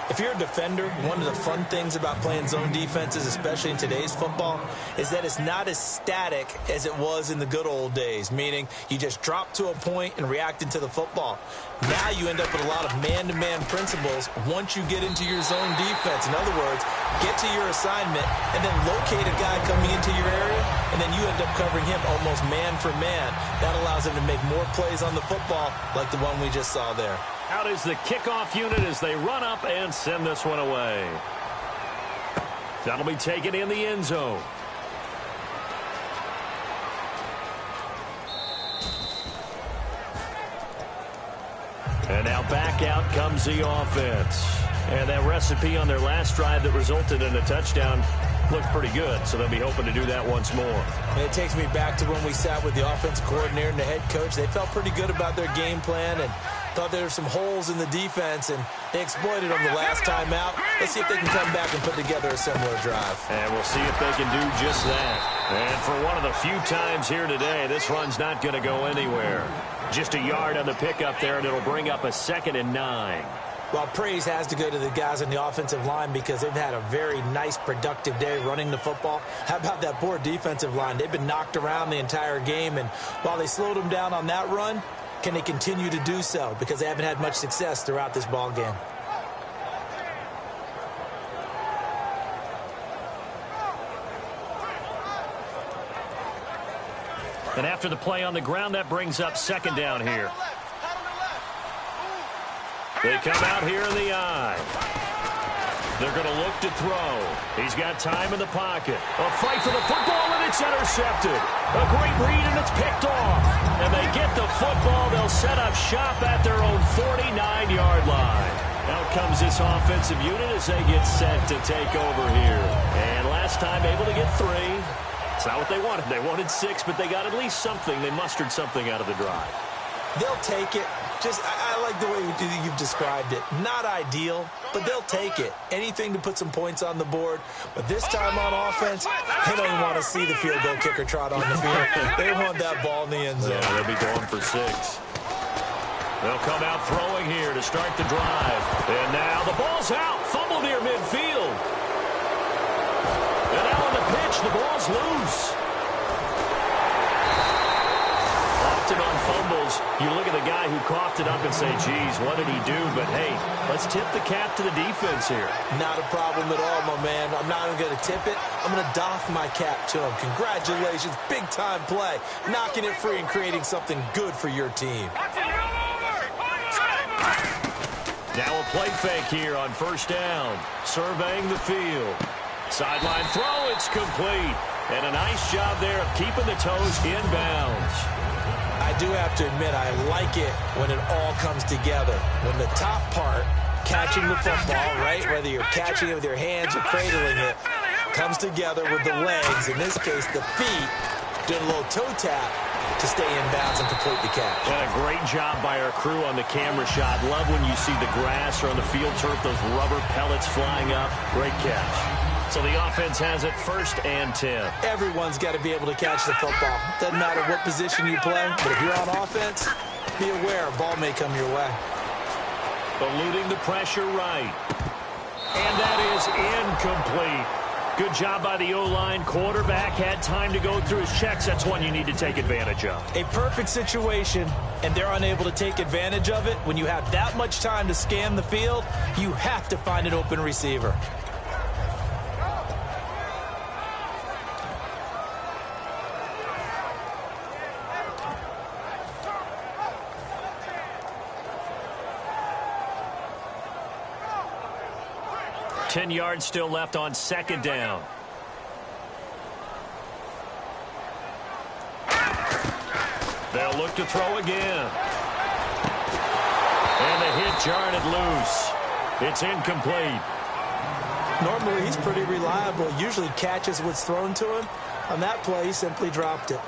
If you're a defender, one of the fun things about playing zone defenses, especially in today's football, is that it's not as static as it was in the good old days, meaning you just drop to a point and react into the football. Now you end up with a lot of man-to-man principles once you get into your zone defense. In other words, get to your assignment and then locate a guy coming into your area, and then you end up covering him almost man for man. That allows him to make more plays on the football like the one we just saw there. Out is the kickoff unit as they run up and send this one away. That'll be taken in the end zone. And now back out comes the offense. And that recipe on their last drive that resulted in a touchdown looked pretty good, so they'll be hoping to do that once more. And it takes me back to when we sat with the offensive coordinator and the head coach. They felt pretty good about their game plan and thought there were some holes in the defense, and they exploited them the last time out. Let's see if they can come back and put together a similar drive. And we'll see if they can do just that. And for one of the few times here today, this run's not going to go anywhere. Just a yard on the pickup there, and it'll bring up a 2nd and 9. Well, praise has to go to the guys on the offensive line because they've had a very nice, productive day running the football. How about that poor defensive line? They've been knocked around the entire game, and while they slowed them down on that run, can they continue to do so? Because they haven't had much success throughout this ball game. And after the play on the ground, that brings up 2nd down here. They come out here in the I. They're going to look to throw. He's got time in the pocket. A fight for the football, and it's intercepted. A great read, and it's picked off. And they get the football. They'll set up shop at their own 49-yard line. Out comes this offensive unit as they get set to take over here. And last time able to get 3. It's not what they wanted. They wanted 6, but they got at least something. They mustered something out of the drive. They'll take it. I like the way you've described it. Not ideal, but they'll take it. Anything to put some points on the board. But this time on offense, they don't even want to see the field goal kicker trot on the field. They want that ball in the end zone. Yeah, they'll be going for 6. They'll come out throwing here to start the drive. And now the ball's out. Fumble near midfield. And now on the pitch, the ball's loose. Often on fumbles, you look at the guy who coughed it up and say, geez, what did he do? But, hey, let's tip the cap to the defense here. Not a problem at all, my man. I'm not even going to tip it. I'm going to doff my cap to him. Congratulations. Big-time play. Knocking it free and creating something good for your team. Now a play fake here on 1st down. Surveying the field. Sideline throw, it's complete. And a nice job there of keeping the toes inbounds. I do have to admit, I like it when it all comes together. When the top part, catching the football, right, whether you're catching it with your hands or cradling it, comes together with the legs, in this case the feet, doing a little toe tap to stay in bounds and complete the catch. And a great job by our crew on the camera shot. Love when you see the grass or on the field turf, those rubber pellets flying up. Great catch. So the offense has it 1st and 10. Everyone's got to be able to catch the football. Doesn't matter what position you play, but if you're on offense, be aware a ball may come your way. Eluding the pressure right. And that is incomplete. Good job by the O-line. Quarterback had time to go through his checks. That's one you need to take advantage of. A perfect situation, and they're unable to take advantage of it. When you have that much time to scan the field, you have to find an open receiver. Ten yards still left on 2nd down. They'll look to throw again. And the hit jarred it loose. It's incomplete. Normally, he's pretty reliable. Usually catches what's thrown to him. On that play, he simply dropped it.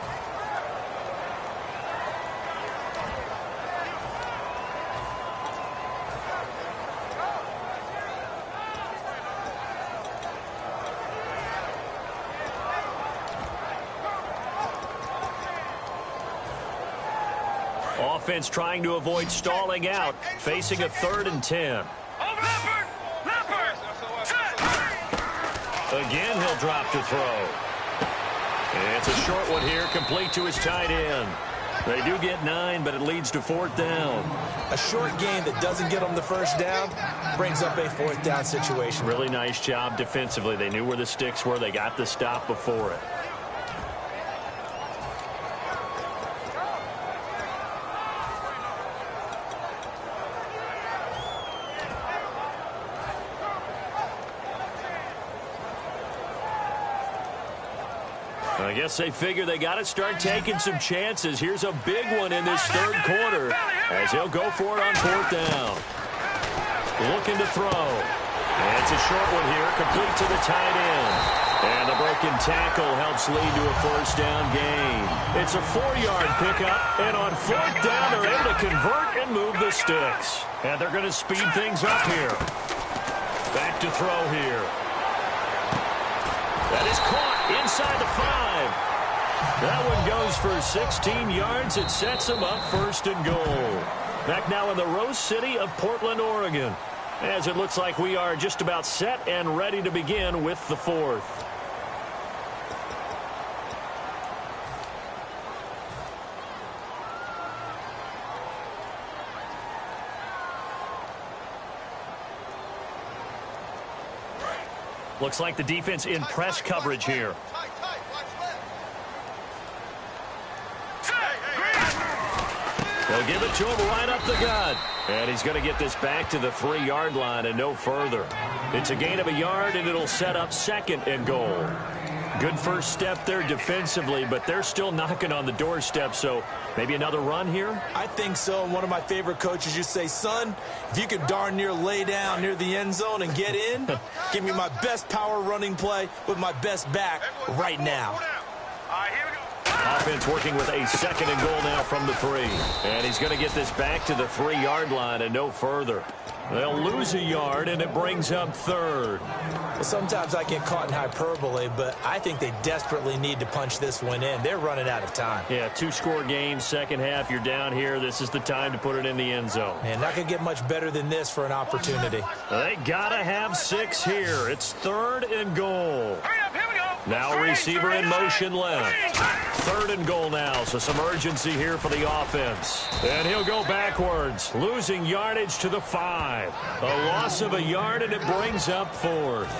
Offense trying to avoid stalling out, facing a 3rd and 10. Again, he'll drop to throw. And it's a short one here, complete to his tight end. They do get 9, but it leads to 4th down. A short game that doesn't get them the 1st down brings up a 4th down situation. Really nice job defensively. They knew where the sticks were. They got the stop before it. I guess they figure they got to start taking some chances. Here's a big one in this 3rd quarter as he'll go for it on 4th down. Looking to throw. And it's a short one here, complete to the tight end. And the broken tackle helps lead to a first down gain. It's a 4-yard pickup, and on fourth down, they're able to convert and move the sticks. And they're going to speed things up here. Back to throw here. That is caught inside the 5. That one goes for 16 yards. It sets them up first and goal. Back now in the Rose City of Portland, Oregon, as it looks like we are just about set and ready to begin with the fourth. Looks like the defense in press coverage here. They'll give it to him right up the gut. And he's going to get this back to the 3-yard line and no further. It's a gain of a yard, and it'll set up second and goal. Good first step there defensively, but they're still knocking on the doorstep, so maybe another run here? I think so. And one of my favorite coaches used to say, son, if you could darn near lay down near the end zone and get in, give me my best power running play with my best back right now. Offense working with a second and goal now from the 3. And he's going to get this back to the 3-yard line and no further. They'll lose a yard, and it brings up third. Well, sometimes I get caught in hyperbole, but I think they desperately need to punch this one in. They're running out of time. Yeah, 2-score game, second half. You're down here. This is the time to put it in the end zone. Man, not going to get much better than this for an opportunity. They got to have 6 here. It's third and goal. Now receiver in motion left. Third and goal now, so some urgency here for the offense. And he'll go backwards, losing yardage to the 5. A loss of a yard, and it brings up fourth.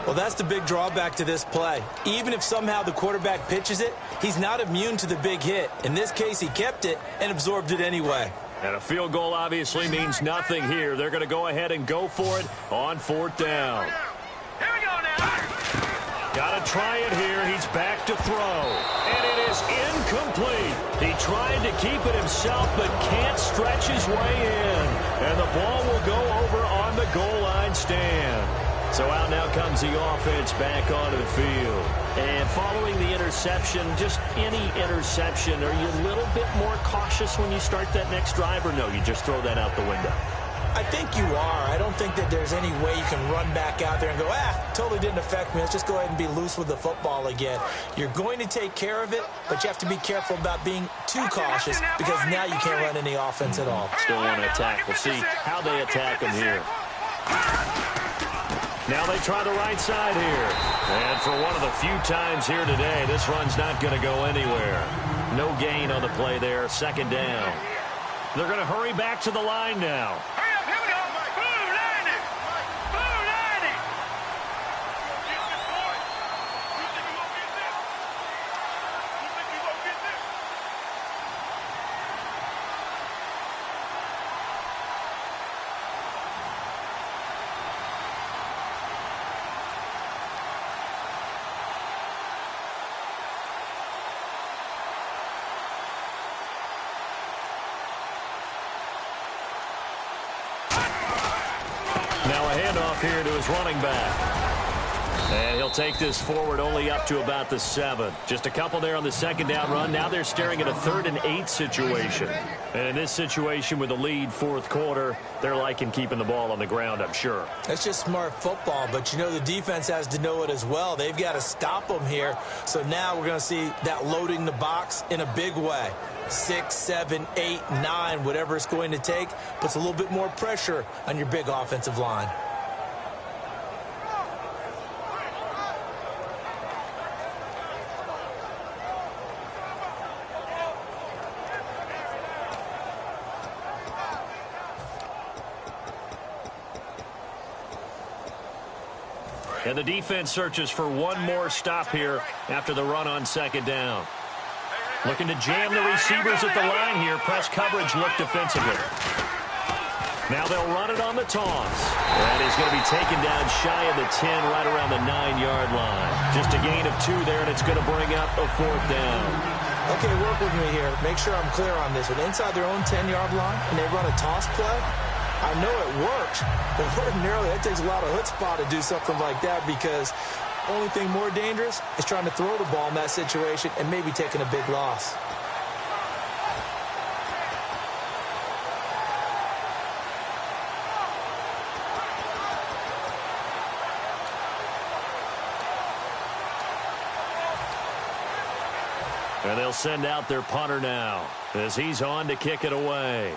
Well, that's the big drawback to this play. Even if somehow the quarterback pitches it, he's not immune to the big hit. In this case, he kept it and absorbed it anyway. And a field goal obviously means nothing here. They're going to go ahead and go for it on fourth down. Here we go now. Got to try it here. He's back to throw. And it is incomplete. He tried to keep it himself, but can't stretch his way in. And the ball will go over on the goal line stand. So out now comes the offense back onto the field. And following the interception, just any interception, are you a little bit more cautious when you start that next drive, or no, you just throw that out the window? I think you are. I don't think that there's any way you can run back out there and go, totally didn't affect me. Let's just go ahead and be loose with the football again. You're going to take care of it, but you have to be careful about being too cautious because now you can't run any offense at all. Still want to attack. We'll see how they attack him here. Now they try the right side here. And for one of the few times here today, this run's not going to go anywhere. No gain on the play there, second down. They're going to hurry back to the line now. Handoff here to his running back. And he'll take this forward only up to about the 7. Just a couple there on the second down run. Now they're staring at a 3rd and 8 situation. And in this situation with the lead fourth quarter, they're liking keeping the ball on the ground, I'm sure. That's just smart football, but you know the defense has to know it as well. They've got to stop them here. So now we're going to see that loading the box in a big way. 6, 7, 8, 9, whatever it's going to take, puts a little bit more pressure on your big offensive line. And the defense searches for one more stop here after the run on second down. Looking to jam the receivers at the line here. Press coverage look defensively. Now they'll run it on the toss. And he's going to be taken down shy of the 10, right around the 9-yard line. Just a gain of 2 there, and it's going to bring up a fourth down. Okay, work with me here. Make sure I'm clear on this. When inside their own 10-yard line and they run a toss play, I know it works, but ordinarily that takes a lot of chutzpah to do something like that because Only thing more dangerous is trying to throw the ball in that situation and maybe taking a big loss. And they'll send out their punter now as he's on to kick it away.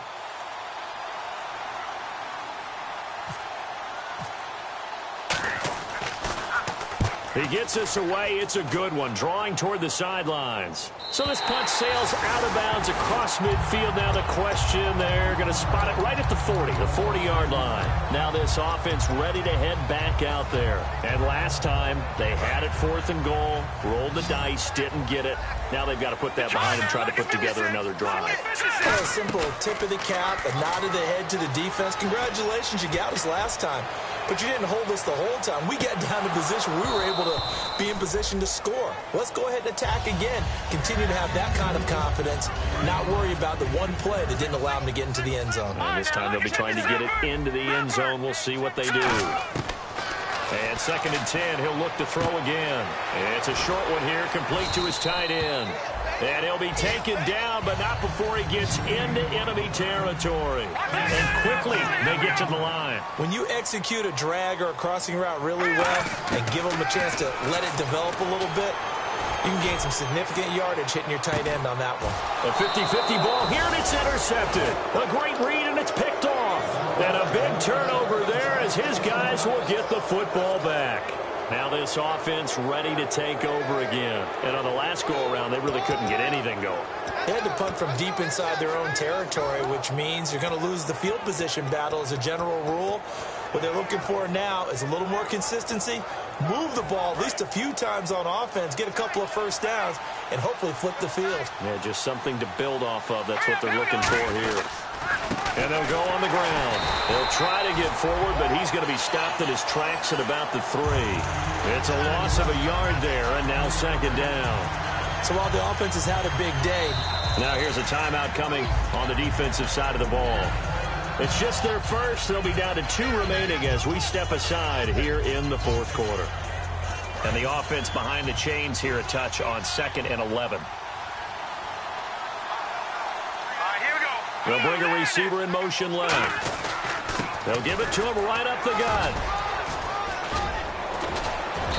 He gets us away. It's a good one, drawing toward the sidelines. So this punt sails out of bounds across midfield. Now the question, they're going to spot it right at the 40, the 40-yard line. Now this offense ready to head back out there. And last time, they had it 4th and goal, rolled the dice, didn't get it. Now they've got to put that behind them, try to put together another drive. A simple tip of the cap, a nod of the head to the defense. Congratulations, you got us last time. But you didn't hold us the whole time. We got down to position we were able to be in position to score. Let's go ahead and attack again. Continue to have that kind of confidence, not worry about the one play that didn't allow them to get into the end zone. And this time they'll be trying to get it into the end zone. We'll see what they do. And 2nd and 10, he'll look to throw again. It's a short one here, complete to his tight end. And he'll be taken down, but not before he gets into enemy territory. And quickly, they get to the line. When you execute a drag or a crossing route really well and give them a chance to let it develop a little bit, you can gain some significant yardage hitting your tight end on that one. A 50-50 ball here, and it's intercepted. A great read, and it's picked off. And a big turnover there as his guys will get the football back. Now this offense ready to take over again. And on the last go-around, they really couldn't get anything going. They had to punt from deep inside their own territory, which means you're going to lose the field position battle as a general rule. What they're looking for now is a little more consistency, move the ball at least a few times on offense, get a couple of first downs, and hopefully flip the field. Yeah, just something to build off of. That's what they're looking for here. And they'll go on the ground. They'll try to get forward, but he's going to be stopped at his tracks at about the 3. It's a loss of a yard there, and now 2nd down. So while the offense has had a big day. Now here's a timeout coming on the defensive side of the ball. It's just their first. They'll be down to 2 remaining as we step aside here in the 4th quarter. And the offense behind the chains here a touch on 2nd and 11. They'll bring a receiver in motion left. They'll give it to him right up the gut.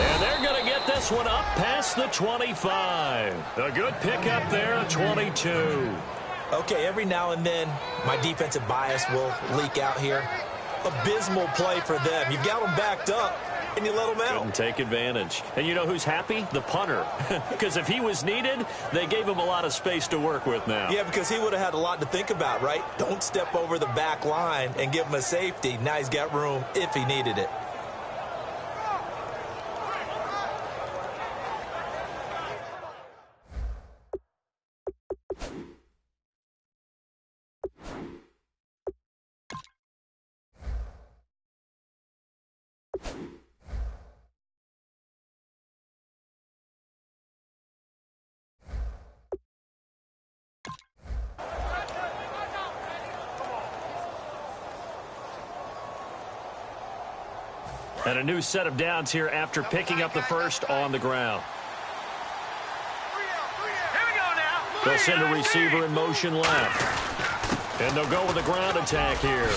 And they're going to get this one up past the 25. A good pickup there at 22. Okay, every now and then, my defensive bias will leak out here. Abysmal play for them. You've got them backed up, and you let them out. Couldn't take advantage. And you know who's happy? The punter. Because if he was needed, they gave him a lot of space to work with now. Yeah, because he would have had a lot to think about, right? Don't step over the back line and give him a safety. Now he's got room if he needed it. And a new set of downs here after picking up the first on the ground. They'll send a receiver in motion left. And they'll go with a ground attack here.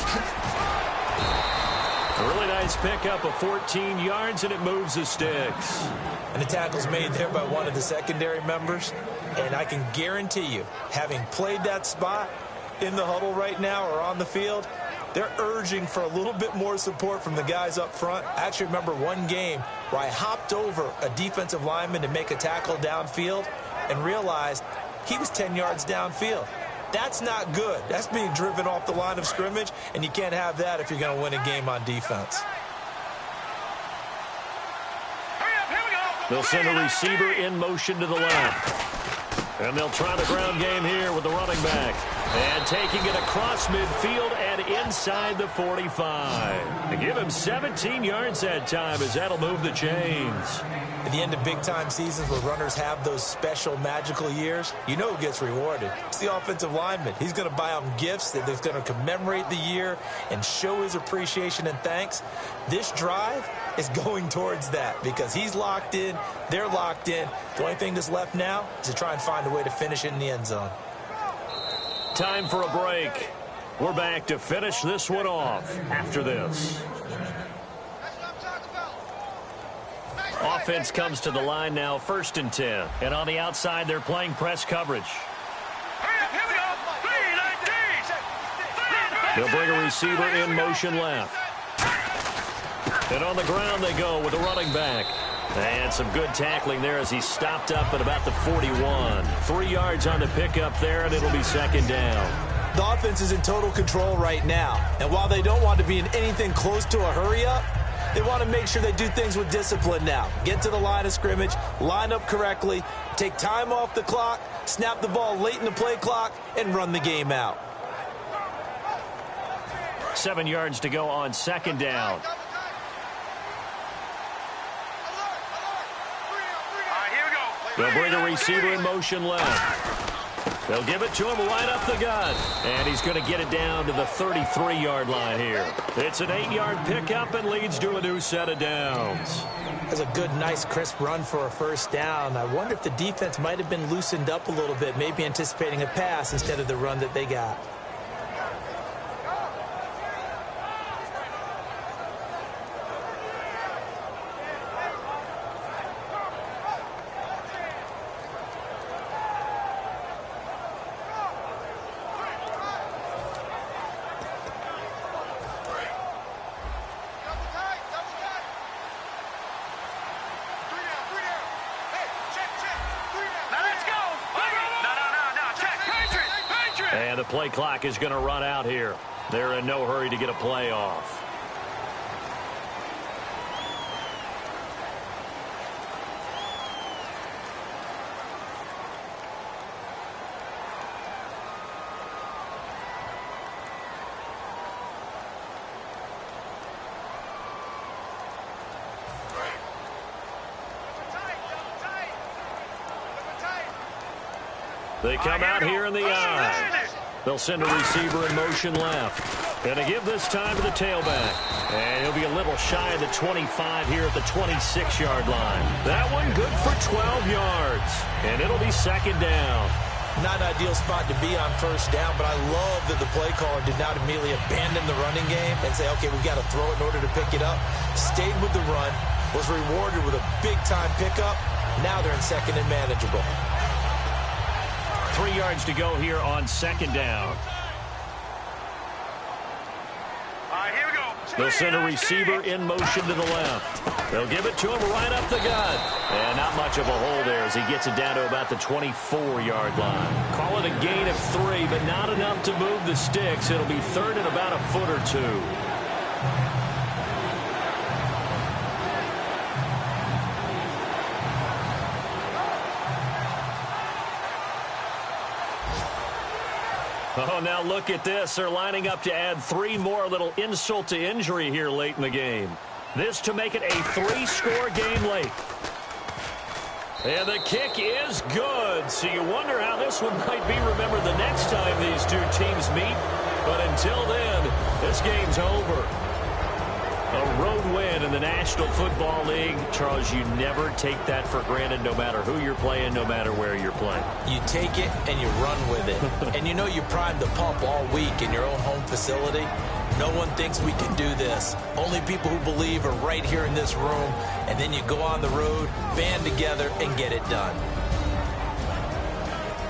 A really nice pickup of 14 yards, and it moves the sticks. And the tackle's made there by one of the secondary members. And I can guarantee you, having played that spot in the huddle right now or on the field, they're urging for a little bit more support from the guys up front. I actually remember one game where I hopped over a defensive lineman to make a tackle downfield and realized he was 10 yards downfield. That's not good. That's being driven off the line of scrimmage, and you can't have that if you're going to win a game on defense. They'll send a receiver in motion to the left. And they'll try the ground game here with the running back. And taking it across midfield and inside the 45. They give him 17 yards that time as that'll move the chains. At the end of big-time seasons where runners have those special magical years, you know who gets rewarded. It's the offensive lineman. He's going to buy them gifts that are going to commemorate the year and show his appreciation and thanks. This drive, is going towards that because he's locked in, they're locked in. The only thing that's left now is to try and find a way to finish it in the end zone. Time for a break. We're back to finish this one off after this. Offense comes to the line now, 1st and 10. And on the outside, they're playing press coverage. They'll bring a receiver in motion left. And on the ground they go with a running back. And some good tackling there as he stopped up at about the 41. 3 yards on the pickup there, and it'll be 2nd down. The offense is in total control right now. And while they don't want to be in anything close to a hurry-up, they want to make sure they do things with discipline now. Get to the line of scrimmage, line up correctly, take time off the clock, snap the ball late in the play clock, and run the game out. 7 yards to go on 2nd down. They'll bring a receiver in motion left. They'll give it to him right up the gut. And he's going to get it down to the 33-yard line here. It's an 8-yard pickup and leads to a new set of downs. That's a good, nice, crisp run for a 1st down. I wonder if the defense might have been loosened up a little bit, maybe anticipating a pass instead of the run that they got. And the play clock is going to run out here. They're in no hurry to get a play off. They come out here in the eye. They'll send a receiver in motion left. Going to give this time to the tailback. And he'll be a little shy of the 25 here at the 26-yard line. That one good for 12 yards. And it'll be 2nd down. Not an ideal spot to be on 1st down, but I love that the play caller did not immediately abandon the running game and say, okay, we've got to throw it in order to pick it up. Stayed with the run, was rewarded with a big-time pickup. Now they're in 2nd and manageable. 3 yards to go here on 2nd down. Here we go. They'll send a receiver in motion to the left. They'll give it to him right up the gut. And not much of a hole there as he gets it down to about the 24-yard line. Call it a gain of 3, but not enough to move the sticks. It'll be 3rd and about a foot or 2. Oh, now look at this. They're lining up to add 3 more, little insult to injury here late in the game. This to make it a 3-score game late. And the kick is good. So you wonder how this one might be remembered the next time these two teams meet. But until then, this game's over. A road win in the National Football League. Charles, you never take that for granted no matter who you're playing, no matter where you're playing. You take it and you run with it. And you know you primed the pump all week in your own home facility. No one thinks we can do this. Only people who believe are right here in this room. And then you go on the road, band together, and get it done.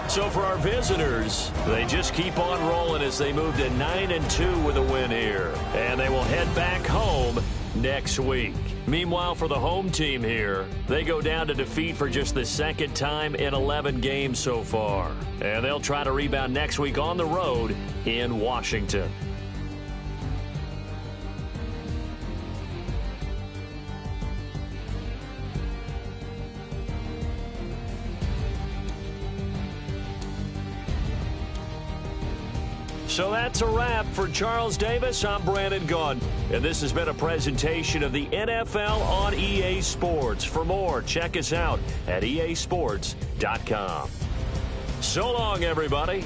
So for our visitors, they just keep on rolling as they move to 9-2 with a win here. And they will head back home next week. Meanwhile, for the home team here, they go down to defeat for just the 2nd time in 11 games so far. And they'll try to rebound next week on the road in Washington. So that's a wrap. For Charles Davis, I'm Brandon Gunn. And this has been a presentation of the NFL on EA Sports. For more, check us out at easports.com. So long, everybody.